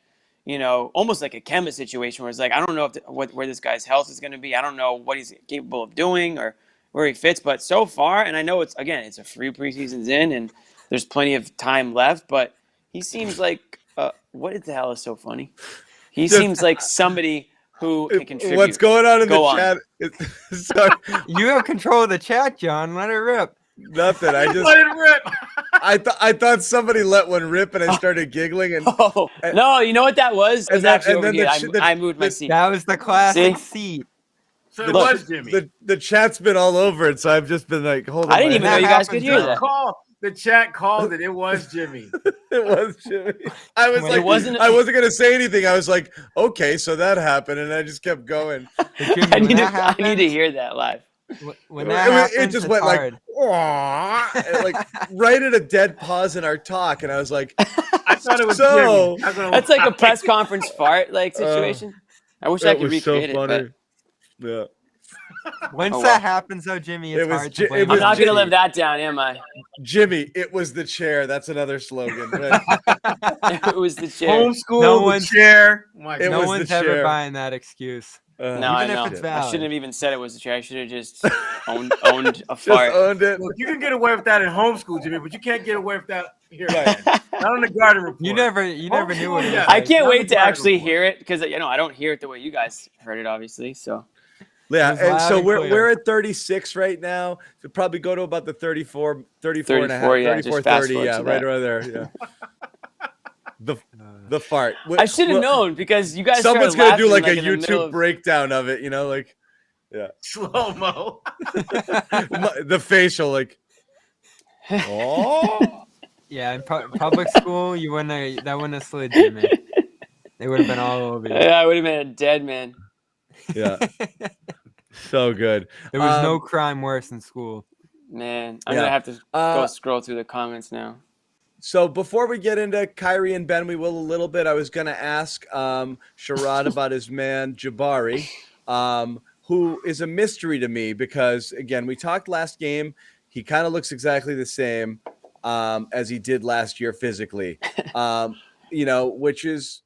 almost like a Kemba situation where it's I don't know where this guy's health is going to be. I don't know what he's capable of doing or where he fits. But so far, and I know it's a free preseason's in and there's plenty of time left, but he seems like, what the hell is so funny? He seems like somebody who can contribute. What's going on in the chat? Sorry. You have control of the chat, John. Let it rip. Nothing. I just let it rip. I thought somebody let one rip, and I started giggling. And no, you know what that was? It was actually over here. I moved my seat. That was the classic seat. So it was Jimmy. The chat's been all over it, so I've just been hold on. I didn't even know you guys could hear that. The chat called it. It was Jimmy. It was Jimmy. I was I wasn't gonna say anything. I was like, okay, so that happened, and I just kept going. Jimmy, I need to hear that live. When that happens, it just went hard. right at a dead pause in our talk, and I was like, I thought it was Jimmy. That's like a press conference fart situation. I wish I could recreate it. Yeah. Once that happens, though, Jimmy, it's hard to blame. I'm not going to live that down, am I? Jimmy, it was the chair. That's another slogan. Right? It was the chair. Homeschool, the chair. No one's ever buying that excuse. No, I know. I shouldn't have even said it was the chair. I should have just owned a fart. Owned it. Look, you can get away with that in homeschool, Jimmy, but you can't get away with that here. Right. Not on the Garden Report. You never knew what it was. I can't wait to actually hear it because I don't hear it the way you guys heard it, obviously. So. Yeah, and so we're at 36 right now. So probably go to about the 34 and a half, 34, 30. Yeah, right around there. Yeah. The fart. I should have known because you guys. Someone's gonna do a YouTube breakdown of it. Yeah. Slow mo. The facial Oh. Yeah, in public school, that wouldn't have slid to me. They would have been all over you. Yeah, I would have been a dead man. Yeah. So good. There was no crime worse in school. Man, I'm gonna have to go scroll through the comments now. So before we get into Kyrie and Ben, we will a little bit. I was gonna ask Sherrod about his man Jabari, who is a mystery to me because again, we talked last game. He kind of looks exactly the same as he did last year physically, which is,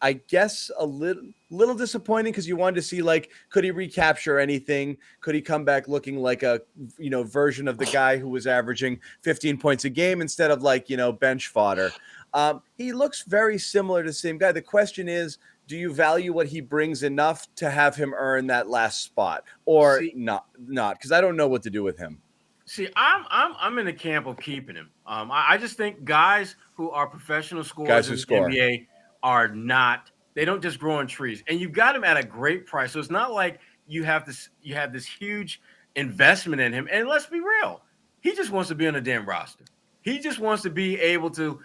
I guess, a little disappointing because you wanted to see could he recapture anything? Could he come back looking like a version of the guy who was averaging 15 points a game instead of bench fodder? He looks very similar to the same guy. The question is, do you value what he brings enough to have him earn that last spot or not? Because I don't know what to do with him. See, I'm in the camp of keeping him. I just think guys who are professional scorers in the NBA are not. They don't just grow on trees, and you've got him at a great price. So it's not like you have this huge investment in him. And let's be real, he just wants to be on a damn roster. He just wants to be able to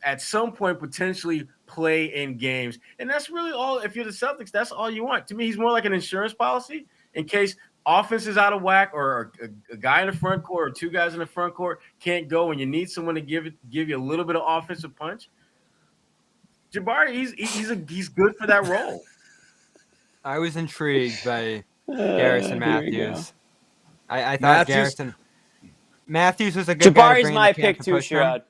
at some point potentially play in games, and that's really all. If you're the Celtics, that's all you want. To me, he's more like an insurance policy in case offense is out of whack or a guy in the front court or two guys in the front court can't go, and you need someone to give you a little bit of offensive punch. Jabari, he's good for that role. I was intrigued by Garrison Matthews. I thought Matthews was a good guy. Jabari's my pick too, Sherrod.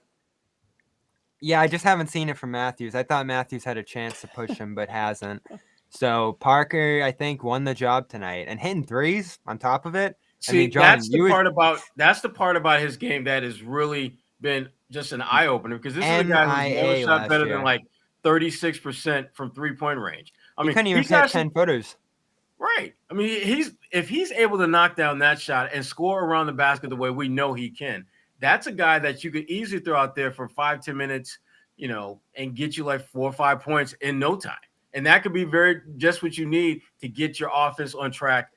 Yeah, I just haven't seen it from Matthews. I thought Matthews had a chance to push him, but hasn't. So Parker, I think, won the job tonight and hitting threes on top of it. See, John, that's the part about his game that has really been just an eye opener because this is a guy who's never shot better than 36% from 3-point range. I mean, he couldn't even hit 10 footers. Right. I mean, if he's able to knock down that shot and score around the basket the way we know he can, that's a guy that you could easily throw out there for 5-10 minutes, and get you 4 or 5 points in no time. And that could be just what you need to get your offense on track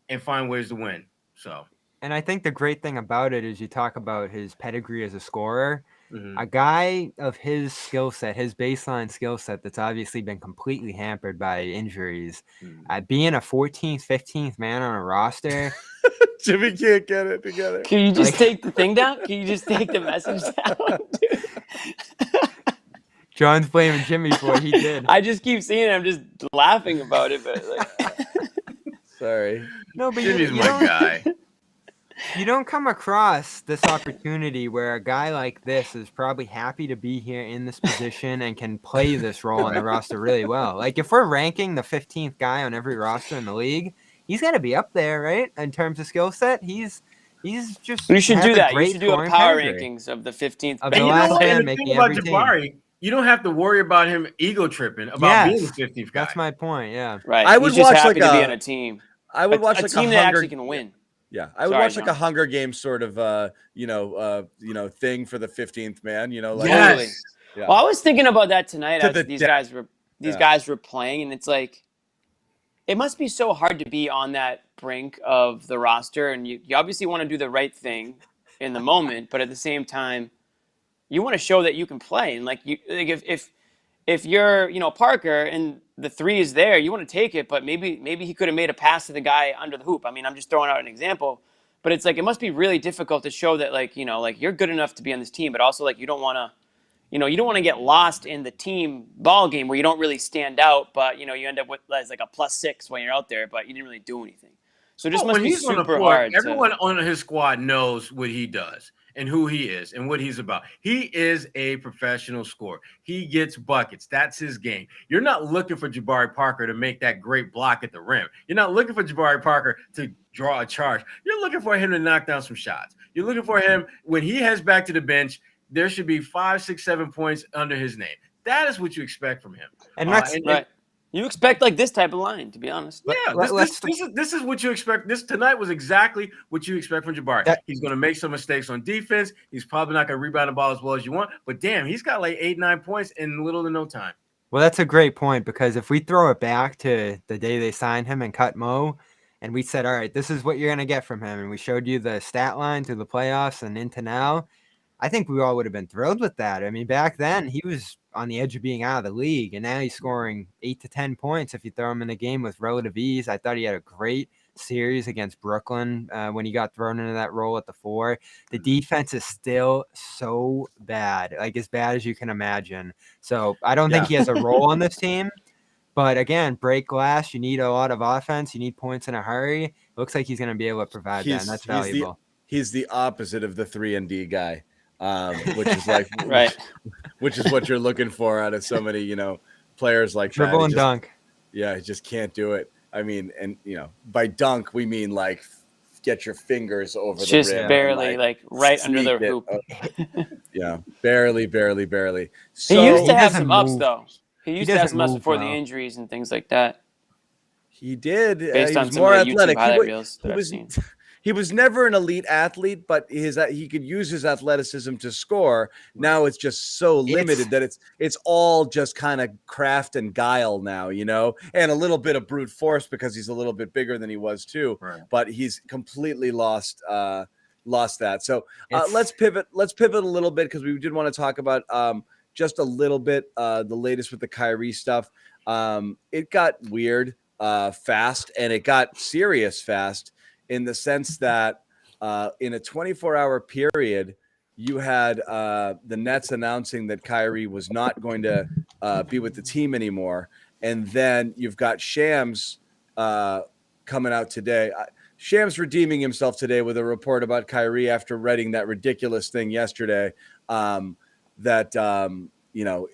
and find ways to win. So, and I think the great thing about it is you talk about his pedigree as a scorer. a guy of his skill set, his baseline skill set that's obviously been completely hampered by injuries, being a 14th, 15th man on a roster. Jimmy can't get it together. Can you just take the thing down? Can you just take the message down? John's blaming Jimmy for what he did. I just keep seeing it. I'm just laughing about it, but like, sorry. No, but Jimmy's my guy. You don't come across this opportunity where a guy like this is probably happy to be here in this position and can play this role on the roster really well. Like if we're ranking the 15th guy on every roster in the league, he's got to be up there, right? In terms of skill set, he's just. You should do that. You should do a power pedigree. rankings of the 15th. Of the last man and the making thing about every team. Jabari, you don't have to worry about him ego tripping about being the 15th guy. That's my point. Yeah. Right. I would He's just watch happy like to be a- on a team. I would watch a like team a that Hunger. actually can win. Yeah, I would Sorry, watch like John. a Hunger Games sort of, thing for the 15th man. You know, like Yes. Yeah. Well, I was thinking about that tonight To as the these depth. guys were playing, and it's like it must be so hard to be on that brink of the roster, and you obviously want to do the right thing in the moment, but at the same time, you want to show that you can play, and like if you're Parker and the three is there, you want to take it, but maybe he could have made a pass to the guy under the hoop. I mean, I'm just throwing out an example, but it's like it must be really difficult to show that like you're good enough to be on this team, but also like you don't want to get lost in the team ball game where you don't really stand out, but you end up with as like a +6 when you're out there, but you didn't really do anything. So it just must when be he's on the super court, hard. everyone on his squad knows what he does and who he is and what he's about. He is a professional scorer. He gets buckets. That's his game. You're not looking for Jabari Parker to make that great block at the rim. You're not looking for Jabari Parker to draw a charge. You're looking for him to knock down some shots. You're looking for him when he heads back to the bench. There should be 5, 6, 7 points under his name. That is what you expect from him. And that's right. You expect like this type of line, to be honest. Yeah, this is what you expect. This tonight was exactly what you expect from Jabari. He's going to make some mistakes on defense. He's probably not going to rebound the ball as well as you want. But damn, he's got like 8, 9 points in little to no time. Well, that's a great point because if we throw it back to the day they signed him and cut Mo, and we said, all right, this is what you're going to get from him, and we showed you the stat line through the playoffs and into now, I think we all would have been thrilled with that. I mean, back then he was on the edge of being out of the league, and now he's scoring 8 to 10 points if you throw him in a game with relative ease. I thought he had a great series against Brooklyn when he got thrown into that role at the 4. The defense is still so bad, like as bad as you can imagine. So I don't think he has a role on this team. But again, break glass, you need a lot of offense. You need points in a hurry. It looks like he's going to be able to provide that, and that's valuable. He's the opposite of the 3-and-D guy. Which is like right, which is what you're looking for out of so many players like dribble that. And dunk. Yeah, he just can't do it. I mean, and by dunk we mean like get your fingers over the rim, just barely, like right under the hoop. Yeah, barely. So, he used to have some ups though. He used to have some ups before well. the injuries and things like that. He did. Based he on was some more of the athletic. YouTube highlight reels that I've seen. He was never an elite athlete, but he could use his athleticism to score. Now it's just so limited that it's all just kind of craft and guile now, and a little bit of brute force because he's a little bit bigger than he was too. Right. But he's completely lost that. So let's pivot a little bit because we did want to talk about just a little bit the latest with the Kyrie stuff. It got weird fast and it got serious fast. In the sense that in a 24-hour period, you had the Nets announcing that Kyrie was not going to be with the team anymore. And then you've got Shams coming out today. Shams redeeming himself today with a report about Kyrie after writing that ridiculous thing yesterday that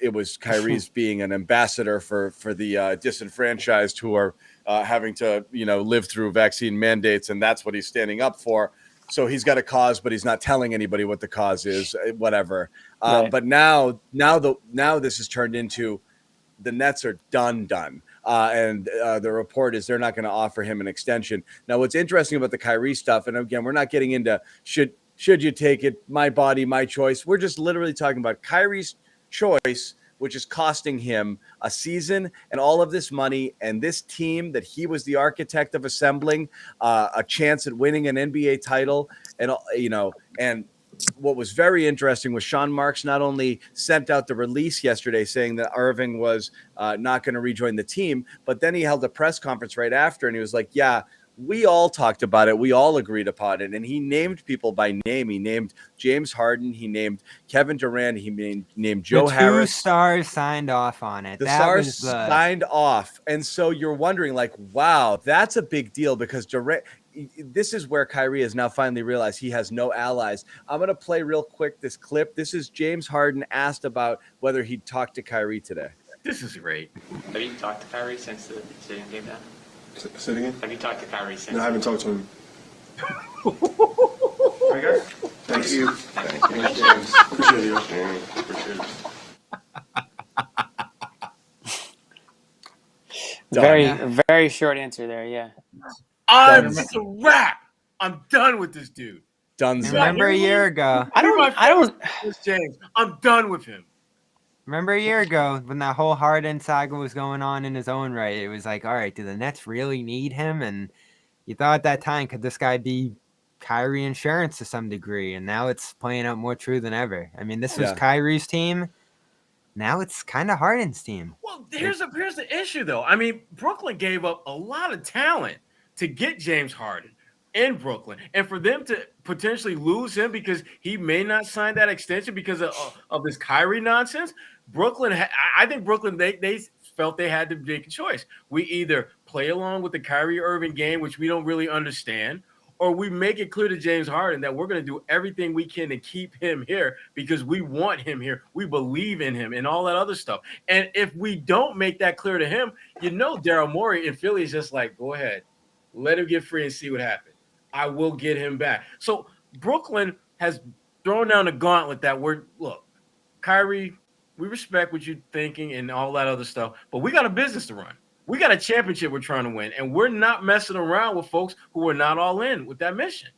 it was Kyrie's being an ambassador for the disenfranchised who are having to, live through vaccine mandates, and that's what he's standing up for. So he's got a cause, but he's not telling anybody what the cause is, whatever. Right. But now this has turned into the Nets are done. And the report is they're not going to offer him an extension. Now, what's interesting about the Kyrie stuff, and again, we're not getting into should you take it, my body, my choice. We're just literally talking about Kyrie's choice, which is costing him a season and all of this money and this team that he was the architect of assembling, a chance at winning an NBA title, and what was very interesting was Sean Marks not only sent out the release yesterday saying that Irving was not going to rejoin the team, but then he held a press conference right after and he was like, yeah, we all talked about it. We all agreed upon it. And he named people by name. He named James Harden. He named Kevin Durant. He named Joe Harris. 2 stars signed off on it. The stars signed off. And so you're wondering, like, wow, that's a big deal because Durant – this is where Kyrie has now finally realized he has no allies. I'm going to play real quick this clip. This is James Harden asked about whether he'd talked to Kyrie today. This is great. Have you talked to Kyrie since the decision came down? Say it again? Have you talked to Kyrie since? No, I haven't talked to him. All right, guys. Thank you. Thank you, James. Appreciate you. Appreciate it. Very short answer there. Yeah. It's a wrap. I'm done with this dude. Done. Remember a year ago. I don't. James. I'm done with him. Remember a year ago when that whole Harden saga was going on in his own right? It was like, all right, do the Nets really need him? And you thought at that time, could this guy be Kyrie insurance to some degree? And now it's playing out more true than ever. I mean, this was Kyrie's team. Now it's kind of Harden's team. Well, here's the issue, though. I mean, Brooklyn gave up a lot of talent to get James Harden in Brooklyn, and for them to potentially lose him because he may not sign that extension because of this Kyrie nonsense. I think Brooklyn, they felt they had to make a choice. We either play along with the Kyrie Irving game, which we don't really understand, or we make it clear to James Harden that we're going to do everything we can to keep him here because we want him here. We believe in him and all that other stuff. And if we don't make that clear to him, Daryl Morey in Philly is just like, go ahead, let him get free and see what happens. I will get him back. So Brooklyn has thrown down the gauntlet that look, Kyrie, we respect what you're thinking and all that other stuff, but we got a business to run. We got a championship we're trying to win, and we're not messing around with folks who are not all in with that mission.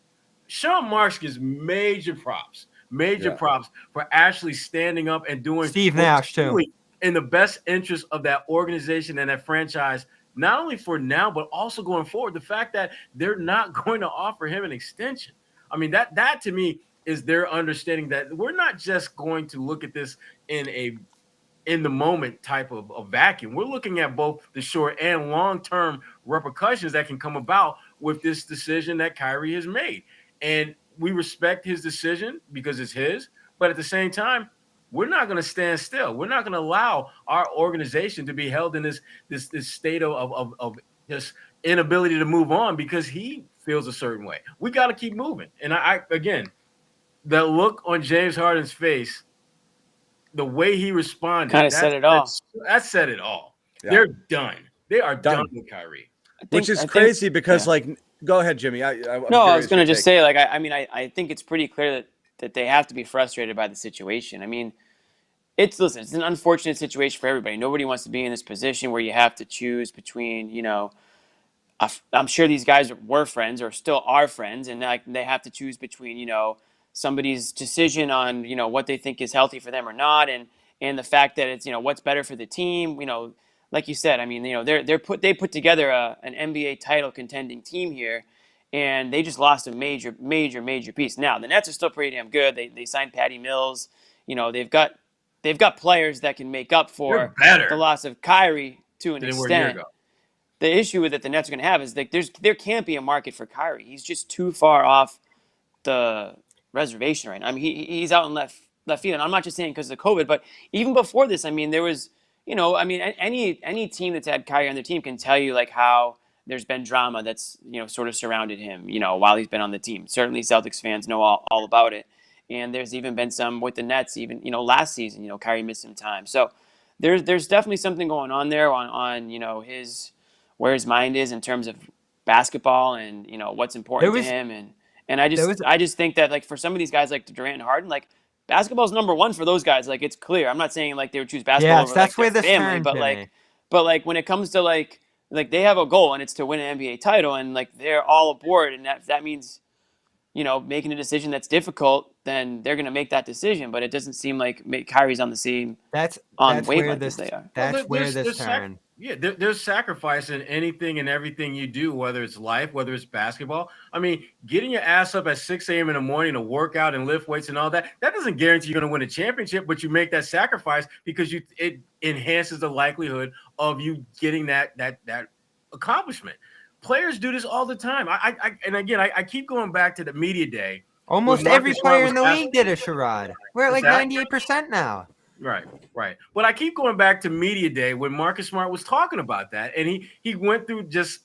Sean Marks gets major props for actually standing up and doing Steve Nash too in the best interest of that organization and that franchise. Not only for now, but also going forward, the fact that they're not going to offer him an extension. I mean, that to me is their understanding that we're not just going to look at this in the moment type of vacuum. We're looking at both the short and long-term repercussions that can come about with this decision that Kyrie has made. And we respect his decision because it's his, but at the same time, we're not going to stand still. We're not going to allow our organization to be held in this state of just inability to move on because he feels a certain way. We got to keep moving. And again, the look on James Harden's face, the way he responded, kind of said it all. That said it all. Yeah. They're done. They are done with Kyrie. Which is crazy because, go ahead, Jimmy. I was going to just say, I think it's pretty clear that they have to be frustrated by the situation. I mean, it's an unfortunate situation for everybody. Nobody wants to be in this position where you have to choose between, I'm sure these guys were friends or still are friends, and they have to choose between, somebody's decision on, what they think is healthy for them or not, and the fact that it's, what's better for the team. Like you said, I mean, they put together an NBA title contending team here, and they just lost a major piece. Now the Nets are still pretty damn good. They signed Patty Mills. They've got players that can make up for the loss of Kyrie to an extent. The issue that the Nets are going to have is there can't be a market for Kyrie. He's just too far off the reservation right now. I mean, he's out in left field. And I'm not just saying because of COVID, but even before this, I mean, there was, any team that's had Kyrie on their team can tell you how there's been drama that's, sort of surrounded him, while he's been on the team. Certainly Celtics fans know all about it. And there's even been some with the Nets, even, last season, Kyrie missed some time. So there's definitely something going on there on where his mind is in terms of basketball and, what's important to him. And I just think that for some of these guys like Durant and Harden, basketball's number one for those guys. It's clear. I'm not saying they would choose basketball over that's their where family, but when it comes to they have a goal and it's to win an NBA title and they're all aboard, and that means making a decision that's difficult, then they're going to make that decision. But it doesn't seem like Kyrie's on the same wavelength as they are. That's where this turn. Yeah, there's sacrifice in anything and everything you do, whether it's life, whether it's basketball. I mean, getting your ass up at 6 a.m. in the morning to work out and lift weights and all that, that doesn't guarantee you're going to win a championship, but you make that sacrifice because it enhances the likelihood of you getting that accomplishment. Players do this all the time. I keep going back to the media day. Almost every player in the league did a Sherrod. We're at like 98% now. Right. But I keep going back to media day when Marcus Smart was talking about that, and he went through just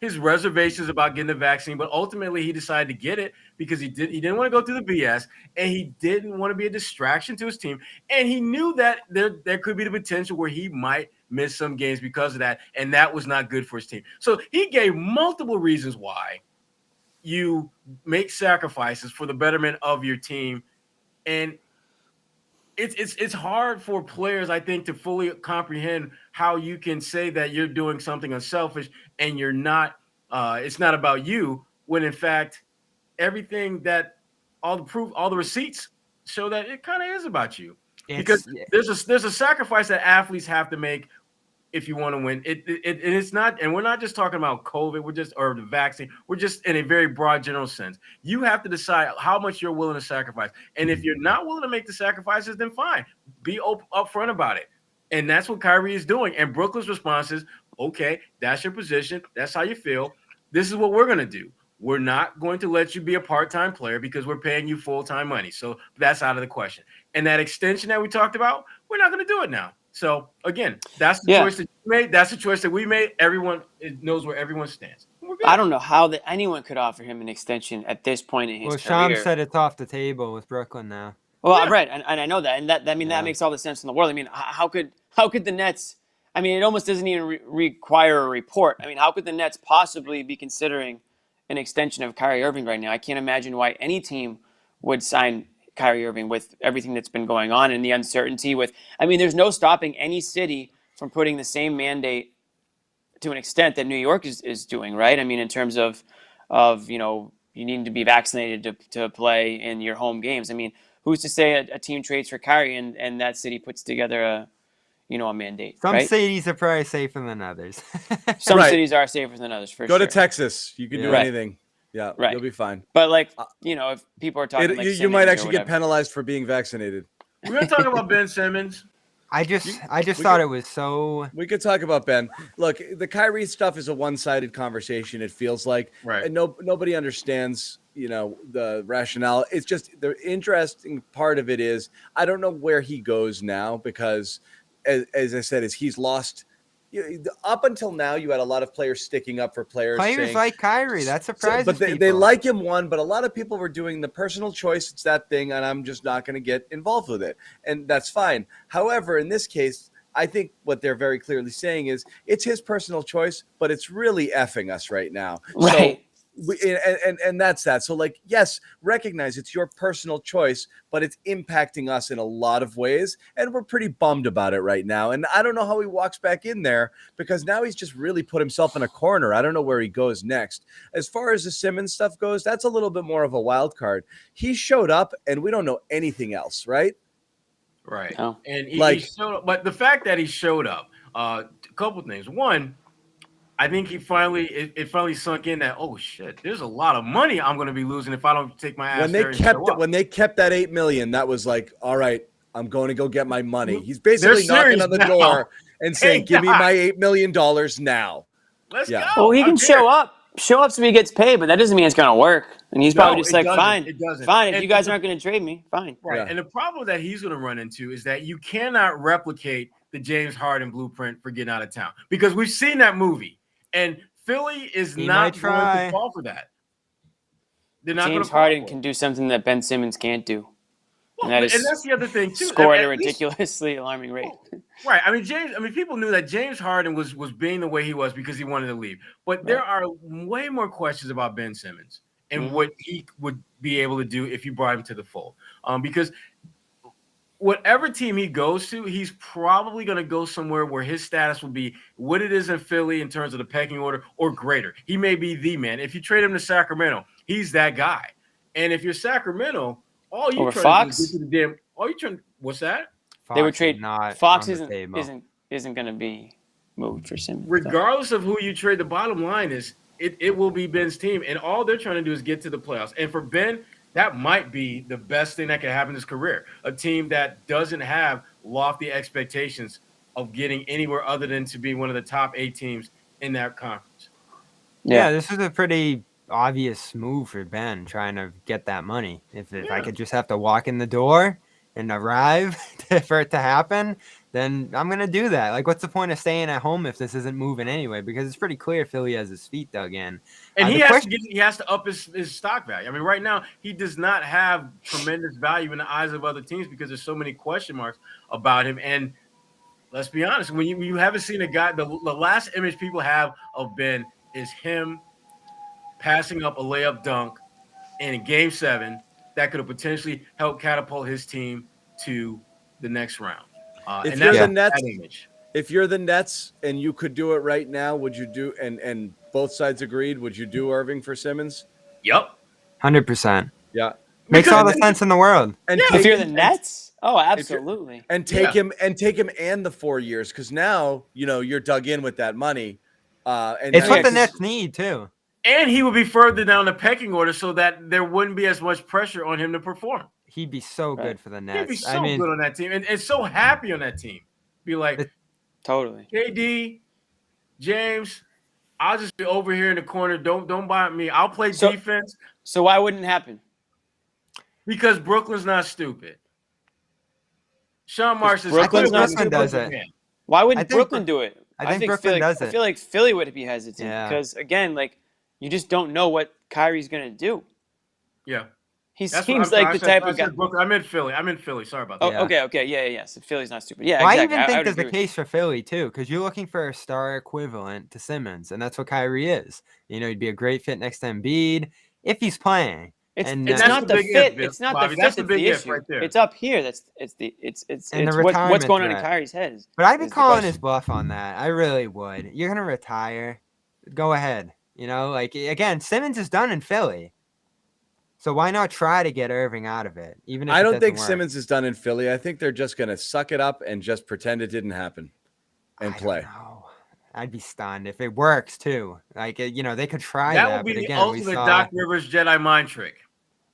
his reservations about getting the vaccine, but ultimately he decided to get it because he didn't want to go through the BS, and he didn't want to be a distraction to his team, and he knew that there could be the potential where he might miss some games because of that, and that was not good for his team. So he gave multiple reasons why you make sacrifices for the betterment of your team, and it's hard for players, I think, to fully comprehend how you can say that you're doing something unselfish and you're not. It's not about you when, in fact, everything that all the proof, all the receipts show that it kind of is about you. Because there's a sacrifice that athletes have to make if you want to win. It's not, and we're not just talking about COVID, or the vaccine. We're just in a very broad general sense. You have to decide how much you're willing to sacrifice. And if you're not willing to make the sacrifices, then fine. Be upfront about it. And that's what Kyrie is doing. And Brooklyn's response is, okay, that's your position. That's how you feel. This is what we're going to do. We're not going to let you be a part-time player because we're paying you full-time money. So that's out of the question. And that extension that we talked about, we're not going to do it now. So, again, that's the choice that you made. That's the choice that we made. Everyone knows where everyone stands. I don't know how anyone could offer him an extension at this point in his career. Well, Sham said it's off the table with Brooklyn now. Well, yeah. Right, and I know that, and that makes all the sense in the world. I mean, how could the Nets? I mean, it almost doesn't even require a report. I mean, how could the Nets possibly be considering an extension of Kyrie Irving right now? I can't imagine why any team would sign Kyrie Irving with everything that's been going on and the uncertainty there's no stopping any city from putting the same mandate to an extent that New York is doing, right? I mean, in terms of you need to be vaccinated to play in your home games. I mean, who's to say a team trades for Kyrie and that city puts together a mandate? Some right? cities are probably safer than others. Some cities are safer than others, for sure. Go to Texas. You can do anything. Yeah, you'll be fine. But if people are talking, you might actually get penalized for being vaccinated. We're gonna talk about Ben Simmons. I just thought it was so. We could talk about Ben. Look, the Kyrie stuff is a one-sided conversation. It feels like, right? And nobody understands, the rationale. It's just the interesting part of it is I don't know where he goes now because, as I said, he's lost. Up until now, you had a lot of players sticking up for players. Players like Kyrie, that surprises but people. They like him, but a lot of people were doing the personal choice. It's that thing, and I'm just not going to get involved with it, and that's fine. However, in this case, I think what they're very clearly saying is it's his personal choice, but it's really effing us right now. Right. So, and that's that. So, yes, recognize it's your personal choice, but it's impacting us in a lot of ways, and we're pretty bummed about it right now. And I don't know how he walks back in there because now he's just really put himself in a corner. I don't know where he goes next. As far as the Simmons stuff goes, that's a little bit more of a wild card. He showed up, and we don't know anything else, right? Right. Oh. And he showed up, but the fact that he showed up, a couple things. One, I think it finally sunk in that, oh shit, there's a lot of money I'm going to be losing if I don't take my ass when they kept that $8 million, that was like, all right, I'm going to go get my money. He's basically knocking on the door and saying, give me my $8 million now. Let's go. Well, he can show up so he gets paid, but that doesn't mean it's going to work. And he's probably just like, fine, if you guys aren't going to trade me, fine. Right. Yeah. And the problem that he's going to run into is that you cannot replicate the James Harden blueprint for getting out of town because we've seen that movie. And Philly is not going to fall for that. They're not James Harden can do something that Ben Simmons can't do. Well, and that's the other thing too. Score at a ridiculously alarming rate. Right. I mean, people knew that James Harden was being the way he was because he wanted to leave. But there are way more questions about Ben Simmons and what he would be able to do if you brought him to the fold. Because whatever team he goes to, he's probably going to go somewhere where his status will be what it is in Philly in terms of the pecking order or greater. He may be the man. If you trade him to Sacramento, he's that guy. And if you're Sacramento, all you trying to do is get to the damn. All you trying. What's that? They would trade. Fox isn't going to be move for Simmons. Regardless of who you trade, the bottom line is it will be Ben's team, and all they're trying to do is get to the playoffs. And for Ben, that might be the best thing that could happen in his career. A team that doesn't have lofty expectations of getting anywhere other than to be one of the top 8 teams in that conference. Yeah, this is a pretty obvious move for Ben, trying to get that money. If I could just have to walk in the door and arrive for it to happen, then I'm going to do that. Like, what's the point of staying at home if this isn't moving anyway? Because it's pretty clear Philly has his feet dug in. And he has to up his stock value. I mean, right now, he does not have tremendous value in the eyes of other teams because there's so many question marks about him. And let's be honest, when you haven't seen a guy, the last image people have of Ben is him passing up a layup dunk in Game 7 that could have potentially helped catapult his team to the next round. If you're the Nets, if you're the Nets and you could do it right now, would you do? And both sides agreed. Would you do Irving for Simmons? Yep, 100%. Yeah, makes all the sense in the world. And if you're the Nets, absolutely. And take him and the 4 years, because now you're dug in with that money. And it's what the Nets need too. And he would be further down the pecking order so that there wouldn't be as much pressure on him to perform. He'd be so good for the Nets. He'd be so good on that team and so happy on that team. Be like, totally. KD, James, I'll just be over here in the corner. Don't buy me. I'll play defense. So why wouldn't it happen? Because Brooklyn's not stupid. Sean Marsh is Brooklyn does it. Why wouldn't Brooklyn do it? I think Brooklyn does it. I feel like Philly would be hesitant because, again, like, you just don't know what Kyrie's going to do. Yeah. He seems like the type of guy. I'm in Philly. Sorry about that. Oh, okay. Yeah. So Philly's not stupid. Yeah, well, exactly. I even think there's a case for Philly, too, because you're looking for a star equivalent to Simmons, and that's what Kyrie is. He'd be a great fit next to Embiid if he's playing. It's not the fit. It's not the fit that's the issue. Right there. It's up here. It's what's going on in Kyrie's head. But I've been calling his bluff on that. I really would. You're gonna retire. Go ahead. Again, Simmons is done in Philly. So why not try to get Irving out of it? Even if I don't think Simmons is done in Philly. I think they're just gonna suck it up and just pretend it didn't happen and play. I'd be stunned if it works too. They could try that. That would be the ultimate Doc Rivers Jedi mind trick.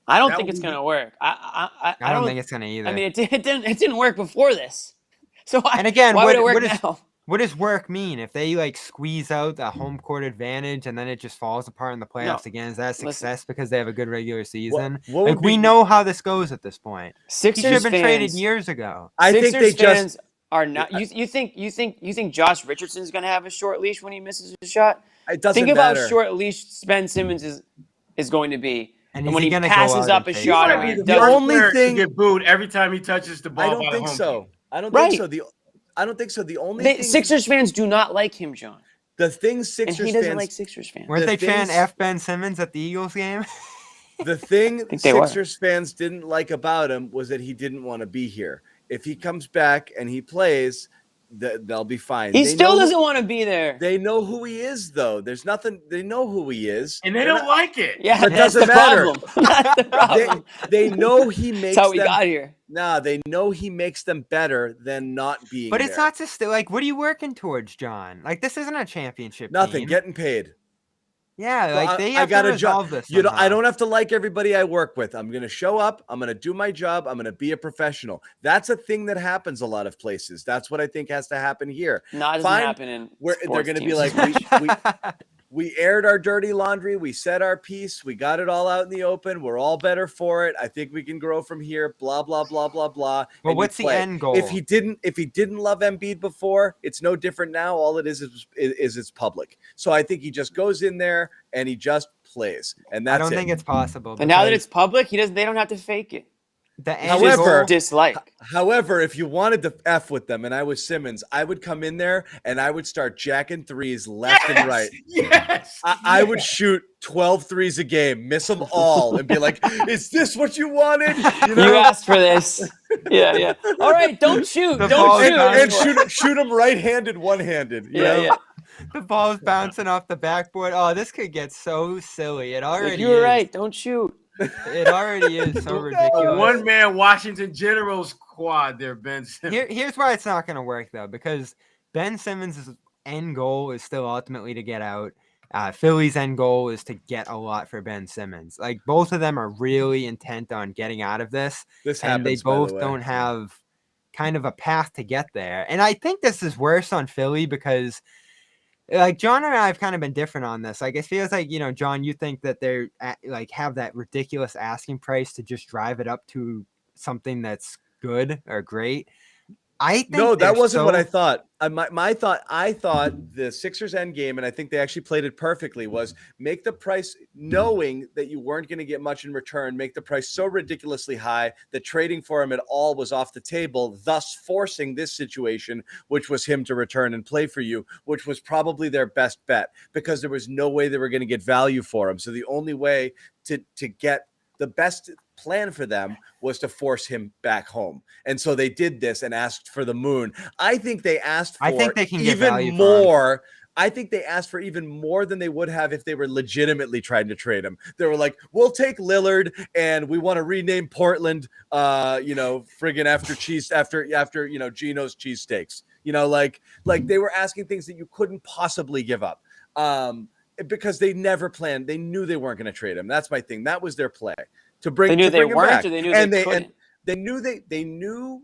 I don't think it's gonna work. I don't think it's gonna either. I mean, it didn't work before this. So why would it work now? What does work mean? If they squeeze out the home court advantage and then it just falls apart in the playoffs again, is that success because they have a good regular season? We know how this goes at this point. Sixers he should have been fans, traded years ago. I think they just are not. You think Josh Richardson's gonna have a short leash when he misses a shot? It doesn't think matter. about how short leash Ben Simmons is going to be. And when he passes up a shot, the only thing get booed every time he touches the ball. I don't think so. I don't think so. The only thing Sixers fans do not like him, John. The thing Sixers and he doesn't like Sixers fans. Weren't they chanting F Ben Simmons at the Eagles game? The thing Sixers fans didn't like about him was that he didn't want to be here. If he comes back and he plays, they'll be fine. He still doesn't want to be there. They know who he is, though. There's nothing. They know who he is, and they don't like it. Yeah, it doesn't matter. That's the problem. They know he makes. That's how we got here. Nah, they know he makes them better than not being. But it's not just what are you working towards, John? This isn't a championship. Nothing. Team. Getting paid. Yeah, they have to resolve this. I don't have to like everybody I work with. I'm going to show up. I'm going to do my job. I'm going to be a professional. That's a thing that happens a lot of places. That's what I think has to happen here. Not doesn't happen in where they're going to be like, we aired our dirty laundry. We said our piece. We got it all out in the open. We're all better for it. I think we can grow from here. Blah, blah, blah, blah, blah. Well, what's the end goal? If he didn't love Embiid before, it's no different now. All it is it's public. So I think he just goes in there and he just plays. And that's I don't think it's possible. And now that it's public, they don't have to fake it. However, if you wanted to F with them and I was Simmons, I would come in there and I would start jacking threes left and right. Yes. I would shoot 12 threes a game, miss them all, and be like, is this what you wanted? You asked for this. Yeah. All right, don't shoot. And shoot them right-handed, one-handed. Yeah. The ball's bouncing off the backboard. Oh, this could get so silly. It already You were right. Don't shoot. It already is so ridiculous. One-man Washington Generals squad there, Ben Simmons. Here's why it's not going to work, though, because Ben Simmons is end goal is still ultimately to get out. Philly's end goal is to get a lot for Ben Simmons. Like, both of them are really intent on getting out of this. This and happens, they both by the way. don't have kind of a path to get there. And I think this is worse on Philly because, like, John and I have kind of been different on this. Like, it feels like, John, you think that they're like have that ridiculous asking price to just drive it up to something that's good or great. I think no, that wasn't what I thought. I thought the Sixers end game, and I think they actually played it perfectly, was make the price, knowing that you weren't going to get much in return, make the price so ridiculously high that trading for him at all was off the table, thus forcing this situation, which was him to return and play for you, which was probably their best bet because there was no way they were going to get value for him. So the only way to get the best plan for them was to force him back home. And so they did this and asked for the moon. I think they asked for I think they can get even value more. I think they asked for even more than they would have if they were legitimately trying to trade him. They were like, we'll take Lillard and we want to rename Portland, friggin' after Gino's cheesesteaks. Like they were asking things that you couldn't possibly give up. Because they never planned. They knew they weren't going to trade him. That's my thing. That was their play to bring. They knew they him weren't, back. or they knew and they couldn't. And they knew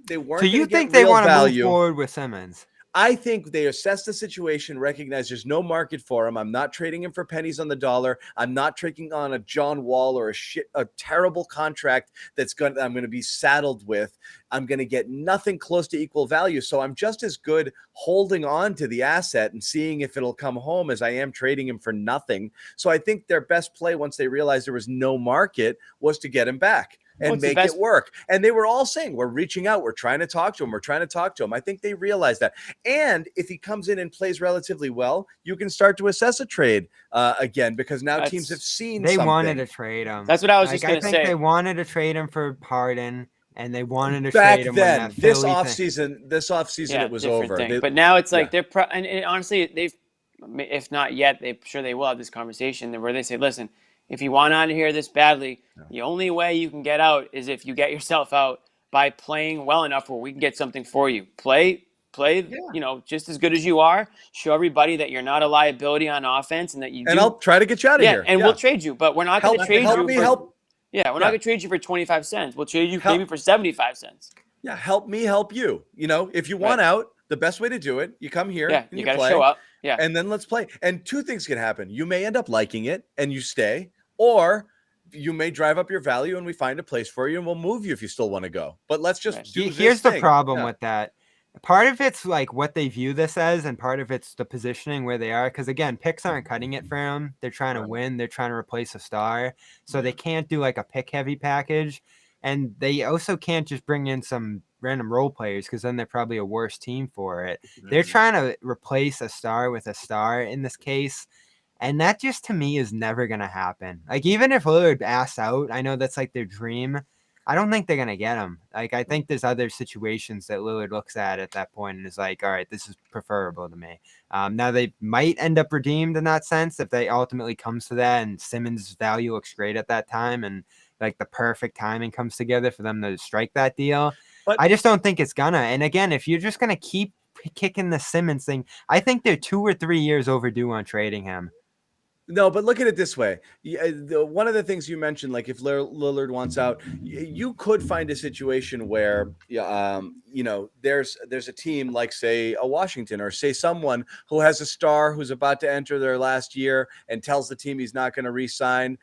they weren't. So you gonna think get they real want to value. move forward with Simmons? I think they assessed the situation, recognized there's no market for him. I'm not trading him for pennies on the dollar. I'm not taking on a John Wall or a terrible contract I'm going to be saddled with. I'm going to get nothing close to equal value. So I'm just as good holding on to the asset and seeing if it'll come home as I am trading him for nothing. So I think their best play, once they realized there was no market, was to get him back and make it work. And they were all saying, we're reaching out. We're trying to talk to him. I think they realized that. And if he comes in and plays relatively well, you can start to assess a trade again, because now teams have seen they something. wanted to trade him. That's what I was just going to say. I think they wanted to trade him for Harden, and they wanted to back trade him then. When that This Philly offseason, it was over. Thing. But now it's like and honestly, they've, if not yet, they're sure they will have this conversation where they say, listen, if you want out of here this badly, the only way you can get out is if you get yourself out by playing well enough where we can get something for you. Play, just as good as you are. Show everybody that you're not a liability on offense and that you. And I'll try to get you out of here. And we'll trade you, but we're not going to trade you. We're not going to trade you for 25 cents. We'll trade you maybe for 75 cents. Yeah, help me help you. If you want out, the best way to do it, you come here. Yeah, and you got to play, show up. Yeah, and then let's play. And two things can happen. You may end up liking it and you stay, or you may drive up your value and we find a place for you and we'll move you if you still want to go. But let's just do this Here's the thing. problem with that. Part of it's like what they view this as, and part of it's the positioning where they are. Because again, picks aren't cutting it for them. They're trying to win. They're trying to replace a star. So they can't do like a pick heavy package. And they also can't just bring in some random role players, because then they're probably a worse team for it. Mm-hmm. They're trying to replace a star with a star in this case. And that just, to me, is never going to happen. Like, even if Lillard asks out, I know that's like their dream. I don't think they're going to get him. Like, I think there's other situations that Lillard looks at that point and is like, all right, this is preferable to me. Now, they might end up redeemed in that sense if they ultimately comes to that and Simmons' value looks great at that time and, like, the perfect timing comes together for them to strike that deal. But I just don't think it's gonna. And again, if you're just going to keep kicking the Simmons thing, I think they're 2 or 3 years overdue on trading him. No, but look at it this way. One of the things you mentioned, like if Lillard wants out, you could find a situation where, there's a team like, say, a Washington, or say someone who has a star who's about to enter their last year and tells the team he's not going to re-sign,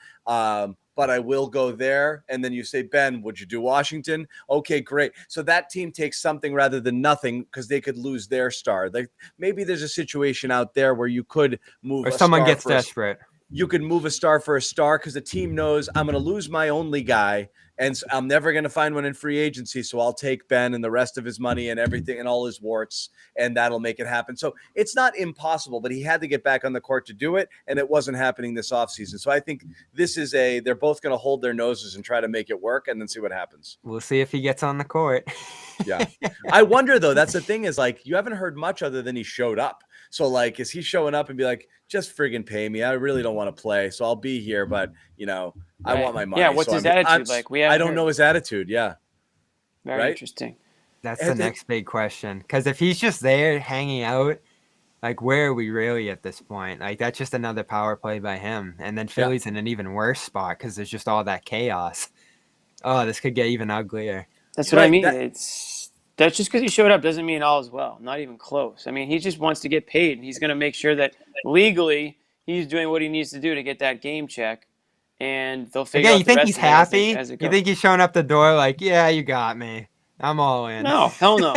but I will go there. And then you say, Ben, would you do Washington? Okay, great. So that team takes something rather than nothing because they could lose their star. Maybe there's a situation out there where you could move. Or someone gets desperate. You can move a star for a star because the team knows I'm going to lose my only guy and I'm never going to find one in free agency. So I'll take Ben and the rest of his money and everything and all his warts, and that'll make it happen. So it's not impossible, but he had to get back on the court to do it, and it wasn't happening this offseason. So I think this is they're both going to hold their noses and try to make it work and then see what happens. We'll see if he gets on the court. Yeah. I wonder, though, that's the thing is, like, you haven't heard much other than he showed up. So, like, is he showing up and be like, just friggin' pay me? I really don't want to play, so I'll be here, but, I want my money. Yeah, what's his attitude like? I don't know his attitude, yeah. Very interesting. That's the next big question. Because if he's just there hanging out, Like, where are we really at this point? Like, that's just another power play by him. And then Philly's in an even worse spot because there's just all that chaos. Oh, this could get even uglier. That's what I mean. That- That's just because he showed up doesn't mean all is well. Not even close. I mean, he just wants to get paid, and he's going to make sure that legally he's doing what he needs to do to get that game check, and they'll figure out You the think rest he's of it as happy? as it You goes. think he's showing up the door like, yeah, you got me. I'm all in. No, hell no.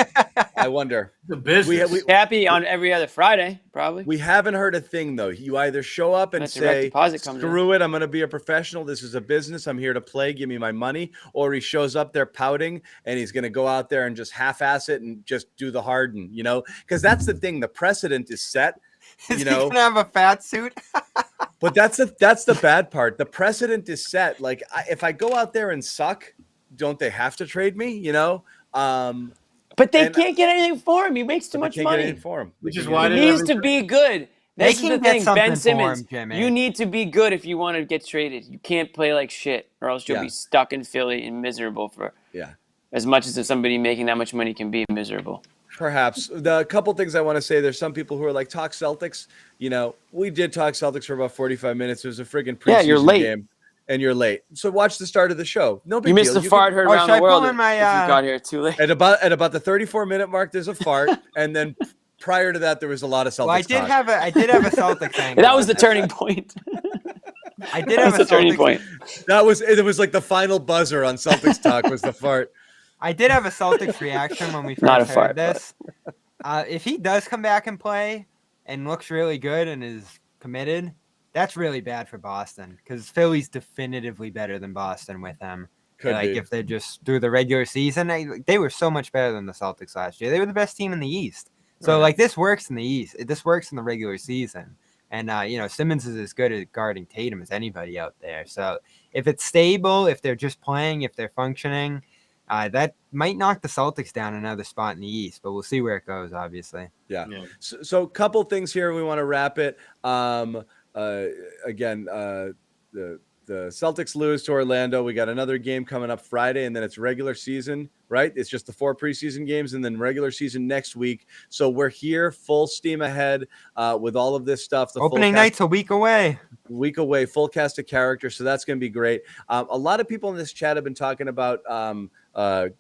I wonder. The business. We Happy on every other Friday, probably. We haven't heard a thing though. You either show up and That direct say, deposit comes "Screw it, I'm going to be a professional. This is a business. I'm here to play. Give me my money." Or he shows up there pouting, and he's going to go out there and just half-ass it and just do the harden. Because that's the thing. The precedent is set. Is he gonna have a fat suit? But that's the bad part. The precedent is set. Like if I go out there and suck, don't they have to trade me? But they can't get anything for him. He makes too much money. For him. Which is why He they needs never to be good. They This is can the get thing, something Ben for Simmons. him, Jimmy. You need to be good if you want to get traded. You can't play like shit, or else you'll be stuck in Philly and miserable for as much as somebody making that much money can be miserable. Perhaps. The couple things I want to say, there's some people who are like, talk Celtics. We did talk Celtics for about 45 minutes. It was a friggin' preseason you're late. game. And you're late. So watch the start of the show. No big You missed deal. the fart heard around should I the world pull if in my, you got here too late. At about the 34-minute mark, there's a fart. And then prior to that, there was a lot of Celtics Well, I did have a Celtics angle. That was the turning point. I did have That's a the turning Celtics point. It was like the final buzzer on Celtics talk was the fart. I did have a Celtics reaction when we Not a first fart, heard this. If he does come back and play and looks really good and is committed, that's really bad for Boston because Philly's definitively better than Boston with him. Could be. If they're just through the regular season, they were so much better than the Celtics last year. They were the best team in the East. So this works in the East. This works in the regular season. And Simmons is as good at guarding Tatum as anybody out there. So if it's stable, if they're just playing, if they're functioning, that might knock the Celtics down another spot in the East, but we'll see where it goes, obviously. Yeah. So a couple things here. We want to wrap it. Again, the Celtics lose to Orlando. We got another game coming up Friday, and then it's regular season, right? It's just the 4 preseason games and then regular season next week. So we're here full steam ahead with all of this stuff. The opening night's a week away. Full cast of characters. So that's going to be great. A lot of people in this chat have been talking about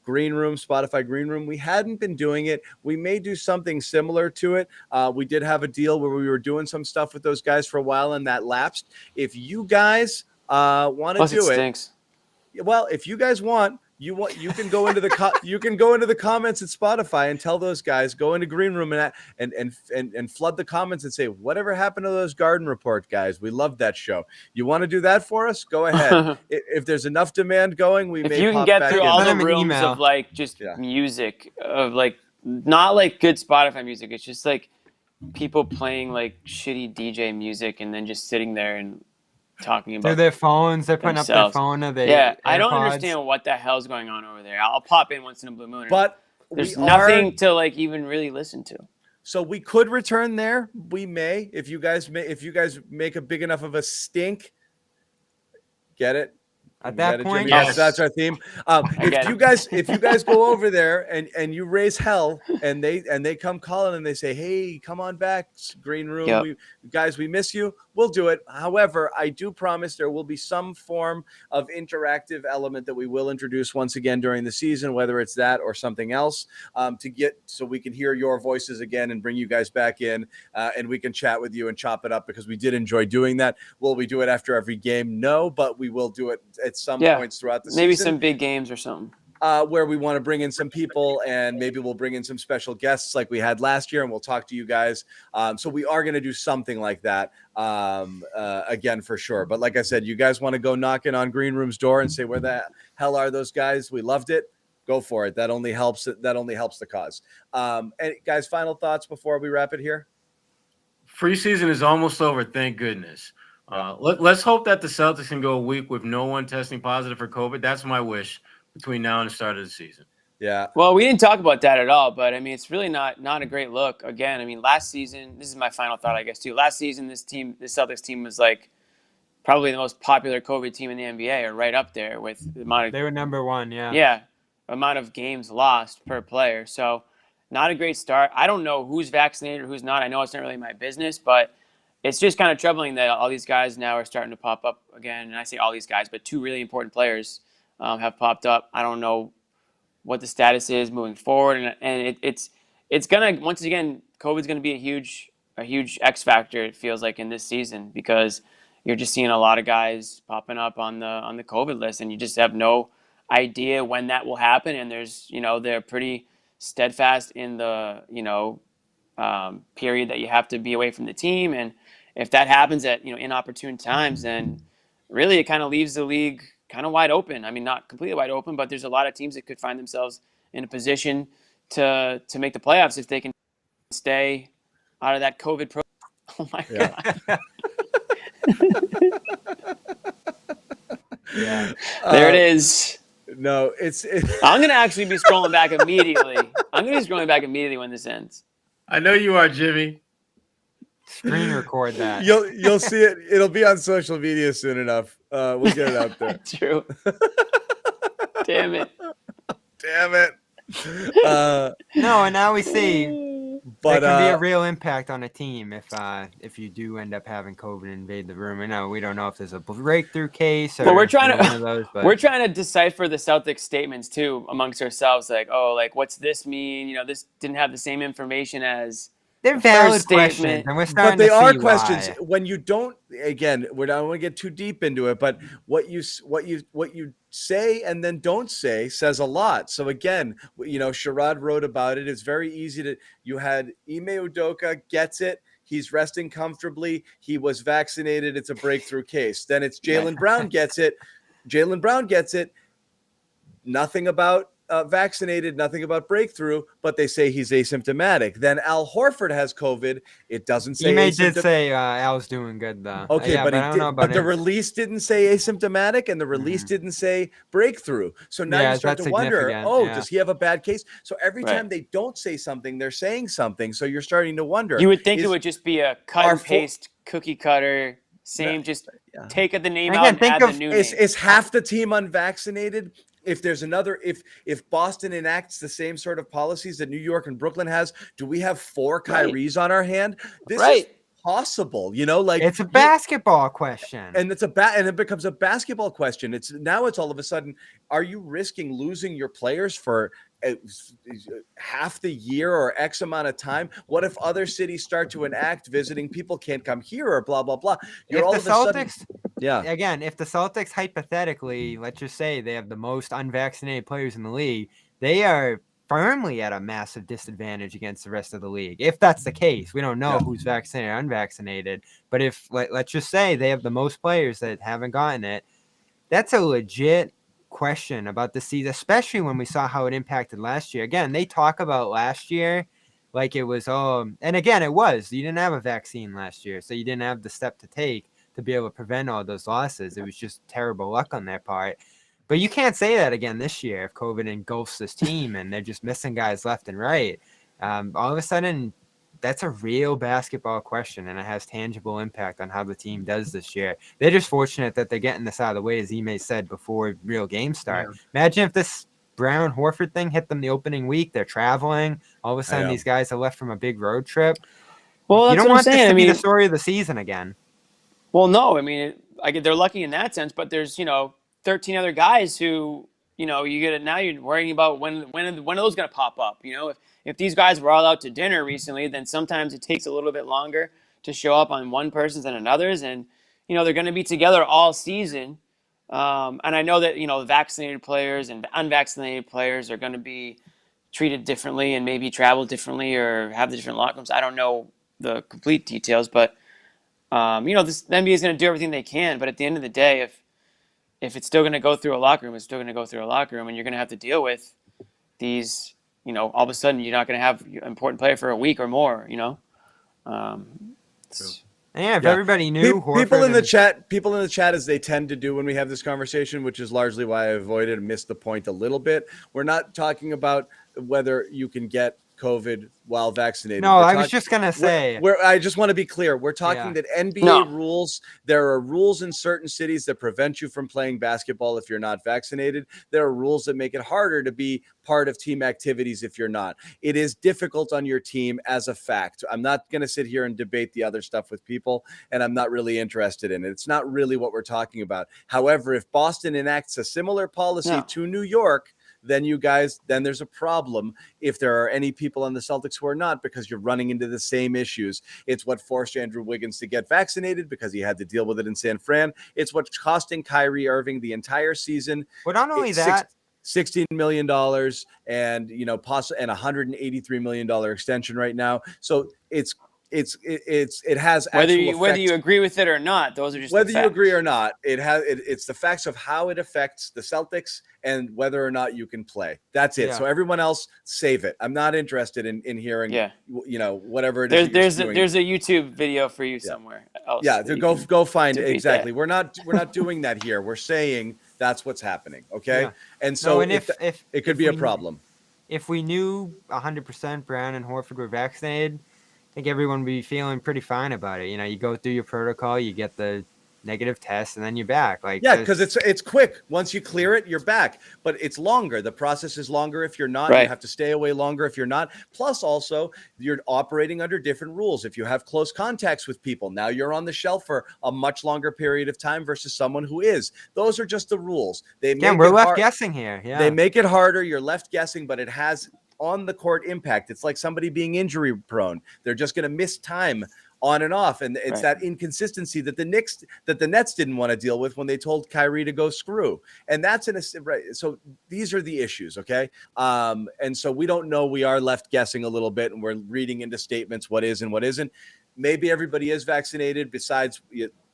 Green Room, Spotify Green Room. We hadn't been doing it. We may do something similar to it. We did have a deal where we were doing some stuff with those guys for a while, and that lapsed. If you guys want to do it, well, if you guys want, you can go into the comments at Spotify and tell those guys, go into Green Room and flood the comments and say, whatever happened to those Garden Report guys? We love that show. You want to do that for us? Go ahead. If there's enough demand going, we if may you can pop get back through in. all the Send them an rooms email. of like just music of like not like good Spotify music. It's just like people playing like shitty DJ music and then just sitting there and talking about Through their phones, they're putting up their themselves. phone or their I don't AirPods. understand what the hell's going on over there. I'll pop in once in a blue moon. But there's we nothing are, to like even really listen to. so we could return there. We may, if you guys make a big enough of a stink. Get it? At that point, yes, that's our theme. If you guys go over there and you raise hell and they come calling and they say, hey, come on back, Green Room, we miss you, we'll do it. However, I do promise there will be some form of interactive element that we will introduce once again during the season, whether it's that or something else, so we can hear your voices again and bring you guys back in and we can chat with you and chop it up because we did enjoy doing that. Will we do it after every game? No, but we will do it at some points throughout the season. Maybe some big games or something. Where we want to bring in some people and maybe we'll bring in some special guests like we had last year and we'll talk to you guys. So we are going to do something like that again for sure. But like I said, you guys want to go knocking on Green Room's door and say, where the hell are those guys? We loved it. Go for it. That only helps the cause. And guys, final thoughts before we wrap it here? Preseason is almost over, thank goodness. Let's hope that the Celtics can go a week with no one testing positive for COVID. That's my wish between now and the start of the season. Yeah. Well, we didn't talk about that at all, but I mean, it's really not a great look. Again, I mean, last season, this is my final thought, I guess, too. Last season, this Celtics team was like probably the most popular COVID team in the NBA, or right up there with the amount of they were number one. amount of games lost per player. So not a great start. I don't know who's vaccinated or who's not. I know it's not really my business, but it's just kind of troubling that all these guys now are starting to pop up again. And I say all these guys, but 2 really important players have popped up. I don't know what the status is moving forward, and it's gonna, once again, COVID's gonna be a huge X factor. It feels like in this season, because you're just seeing a lot of guys popping up on the COVID list, and you just have no idea when that will happen. And there's, they're pretty steadfast in the period that you have to be away from the team, and if that happens at inopportune times, then really it kind of leaves the league kind of wide open. I mean, not completely wide open, but there's a lot of teams that could find themselves in a position to make the playoffs if they can stay out of that COVID pro. Oh my God. Yeah. There it is. No, I'm going to actually be scrolling back immediately. I'm going to be scrolling back immediately when this ends. I know you are, Jimmy. Screen record that. You'll see it. It'll be on social media soon enough. We'll get it out there. True. Damn it. No, and now we see But there can be a real impact on a team if you do end up having COVID invade the room. I know we don't know if there's a breakthrough case or but we're trying one of those. But we're trying to decipher the Celtics statements too amongst ourselves. Like, what's this mean? This didn't have the same information as. they're valid first questions, statement. and we're starting But they to are see questions. why. When you don't, again, we don't want to get too deep into it, but what you say and then don't say says a lot. So again, Sherrod wrote about it. It's very easy to. You had Ime Udoka gets it. He's resting comfortably. He was vaccinated. It's a breakthrough case. Then it's Jaylen Brown gets it. Jaylen Brown gets it. Nothing about vaccinated, nothing about breakthrough, but they say he's asymptomatic. Then Al Horford has COVID. It doesn't say Ime did say Al's doing good though. Okay, yeah, but I don't know about the him. release didn't say asymptomatic, and the release didn't say breakthrough. So now you start to wonder, does he have a bad case? So every time they don't say something, they're saying something. So you're starting to wonder. You would think it would just be a cut and paste cookie cutter, same, take the name out and add the new name. Is half the team unvaccinated? If there's another, if Boston enacts the same sort of policies that New York and Brooklyn has, do we have 4 Kyries on our hand? This is possible, it's a basketball question, and it becomes a basketball question. It's all of a sudden, are you risking losing your players for half the year or X amount of time? What if other cities start to enact visiting people can't come here or blah blah blah? You're all of a sudden. Yeah. Again, if the Celtics hypothetically, let's just say they have the most unvaccinated players in the league, they are firmly at a massive disadvantage against the rest of the league. If that's the case, we don't know who's vaccinated or unvaccinated, but if let's just say they have the most players that haven't gotten it, that's a legit question about the season, especially when we saw how it impacted last year. Again, they talk about last year like it was, and again, it was. You didn't have a vaccine last year, so you didn't have the step to take to be able to prevent all those losses. It was just terrible luck on their part. But you can't say that again this year if COVID engulfs this team and they're just missing guys left and right. All of a sudden, that's a real basketball question, and it has tangible impact on how the team does this year. They're just fortunate that they're getting this out of the way, as Ime said, before real games start. Yeah. Imagine if this Brown Horford thing hit them the opening week. They're traveling. All of a sudden, these guys are left from a big road trip. Well, you don't want this to be the story of the season again. Well, no. I mean, they're lucky in that sense, but there's 13 other guys who you get it now. You're worrying about when are those going to pop up? If these guys were all out to dinner recently, then sometimes it takes a little bit longer to show up on one person's than another's, and they're going to be together all season. And I know that vaccinated players and unvaccinated players are going to be treated differently and maybe travel differently or have the different locker rooms. I don't know the complete details, but the NBA is going to do everything they can. But at the end of the day, if it's still going to go through a locker room, it's still going to go through a locker room, and you're going to have to deal with these. All of a sudden, you're not going to have an important player for a week or more. If everybody knew, people in the chat, as they tend to do when we have this conversation, which is largely why I avoided and missed the point a little bit. We're not talking about whether you can get COVID while vaccinated. No, I was just gonna say. I just want to be clear. We're talking that NBA rules. There are rules in certain cities that prevent you from playing basketball if you're not vaccinated. There are rules that make it harder to be part of team activities if you're not. It is difficult on your team as a fact. I'm not going to sit here and debate the other stuff with people, and I'm not really interested in it. It's not really what we're talking about. However, if Boston enacts a similar policy to New York, then there's a problem if there are any people on the Celtics who are not, because you're running into the same issues. It's what forced Andrew Wiggins to get vaccinated because he had to deal with it in San Fran. It's what's costing Kyrie Irving the entire season. Well, not only that, $16 million and, and a $183 million extension right now. So it has whether you agree with it or not. Those are just whether you agree or not. It's the facts of how it affects the Celtics and whether or not you can play. That's it. Yeah. So everyone else, save it. I'm not interested in hearing. Whatever it is. There's a YouTube video for you somewhere else. Yeah, go find it. Exactly. We're not doing that here. We're saying that's what's happening. Okay, and so if it could be a problem. If we knew 100% Brown and Horford were vaccinated, I think everyone would be feeling pretty fine about it. You go through your protocol, you get the negative test, and then you're back. Because it's quick. Once you clear it, you're back. But it's longer. The process is longer if you're not. Right. You have to stay away longer if you're not. Plus, also, you're operating under different rules. If you have close contacts with people, now you're on the shelf for a much longer period of time versus someone who is. Those are just the rules. We're left guessing here. Yeah. They make it harder. You're left guessing, but it has on the court impact. It's like somebody being injury prone. They're just going to miss time on and off. And it's that inconsistency that the Nets didn't want to deal with when they told Kyrie to go screw. And that's right. So these are the issues. Okay. And so we don't know, we are left guessing a little bit, and we're reading into statements, what is and what isn't. Maybe everybody is vaccinated besides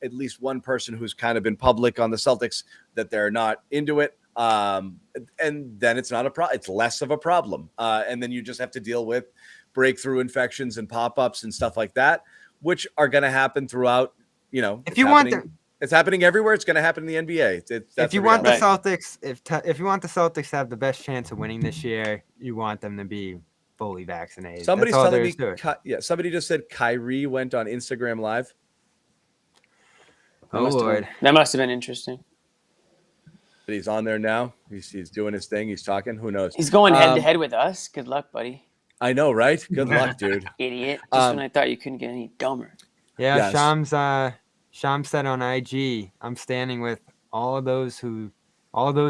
at least one person who's kind of been public on the Celtics that they're not into it. And then it's not it's less of a problem. And then you just have to deal with breakthrough infections and pop-ups and stuff like that, which are going to happen throughout, it's happening everywhere. It's going to happen in the NBA. If you want the Celtics, if you want the Celtics to have the best chance of winning this year, you want them to be fully vaccinated. Somebody's telling me, somebody just said Kyrie went on Instagram Live. Oh, Lord. That must have been interesting. But he's on there now. He's doing his thing. He's talking. Who knows? He's going head to head with us. Good luck, buddy. I know, right? Good luck, dude. Idiot. Just when I thought you couldn't get any dumber. Yeah, yes. Shams said on IG, I'm standing with all of those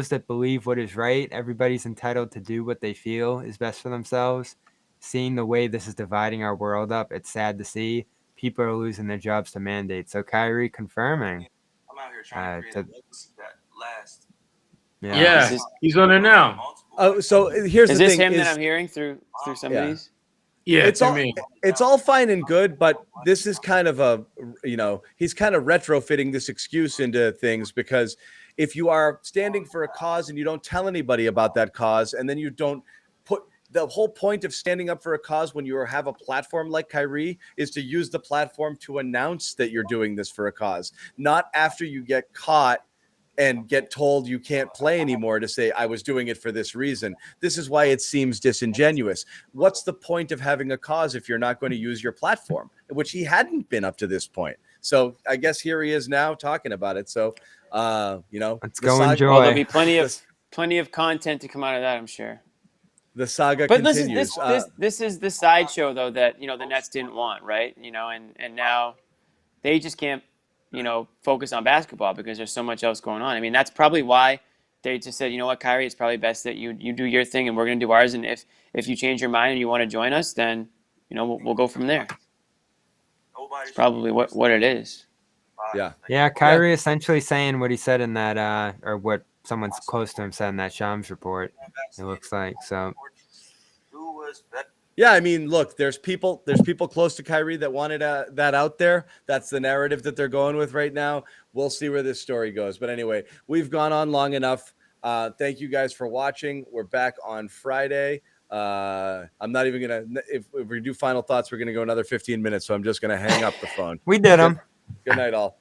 that believe what is right. Everybody's entitled to do what they feel is best for themselves. Seeing the way this is dividing our world up, it's sad to see. People are losing their jobs to mandates. So Kyrie confirming. I'm out here trying to create that last. Yeah, he's on there now. Oh, so here's the thing. Is this him that I'm hearing through some of these? Yeah, it's all fine and good, but this is kind of he's kind of retrofitting this excuse into things, because if you are standing for a cause and you don't tell anybody about that cause, and then you don't put the whole point of standing up for a cause when you have a platform like Kyrie is to use the platform to announce that you're doing this for a cause, not after you get caught and get told you can't play anymore to say, I was doing it for this reason. This is why it seems disingenuous. What's the point of having a cause if you're not going to use your platform, which he hadn't been up to this point? So I guess here he is now talking about it. So, let's go enjoy. Well, there'll be plenty of content to come out of that, I'm sure. The saga continues. This is the sideshow, though, that, the Nets didn't want, right? And now they just can't, focus on basketball because there's so much else going on. I mean, that's probably why they just said, you know what, Kyrie, it's probably best that you do your thing and we're going to do ours. And if you change your mind and you want to join us, then, we'll go from there. It's probably what it is. Yeah. Yeah. Kyrie essentially saying what he said in that, or what someone's close to him said in that Shams report. It looks like so. Yeah, I mean, look, there's people close to Kyrie that wanted that out there. That's the narrative that they're going with right now. We'll see where this story goes. But anyway, we've gone on long enough. Thank you guys for watching. We're back on Friday. I'm not even going to – if we do final thoughts, we're going to go another 15 minutes, so I'm just going to hang up the phone. We did them. Good night, all.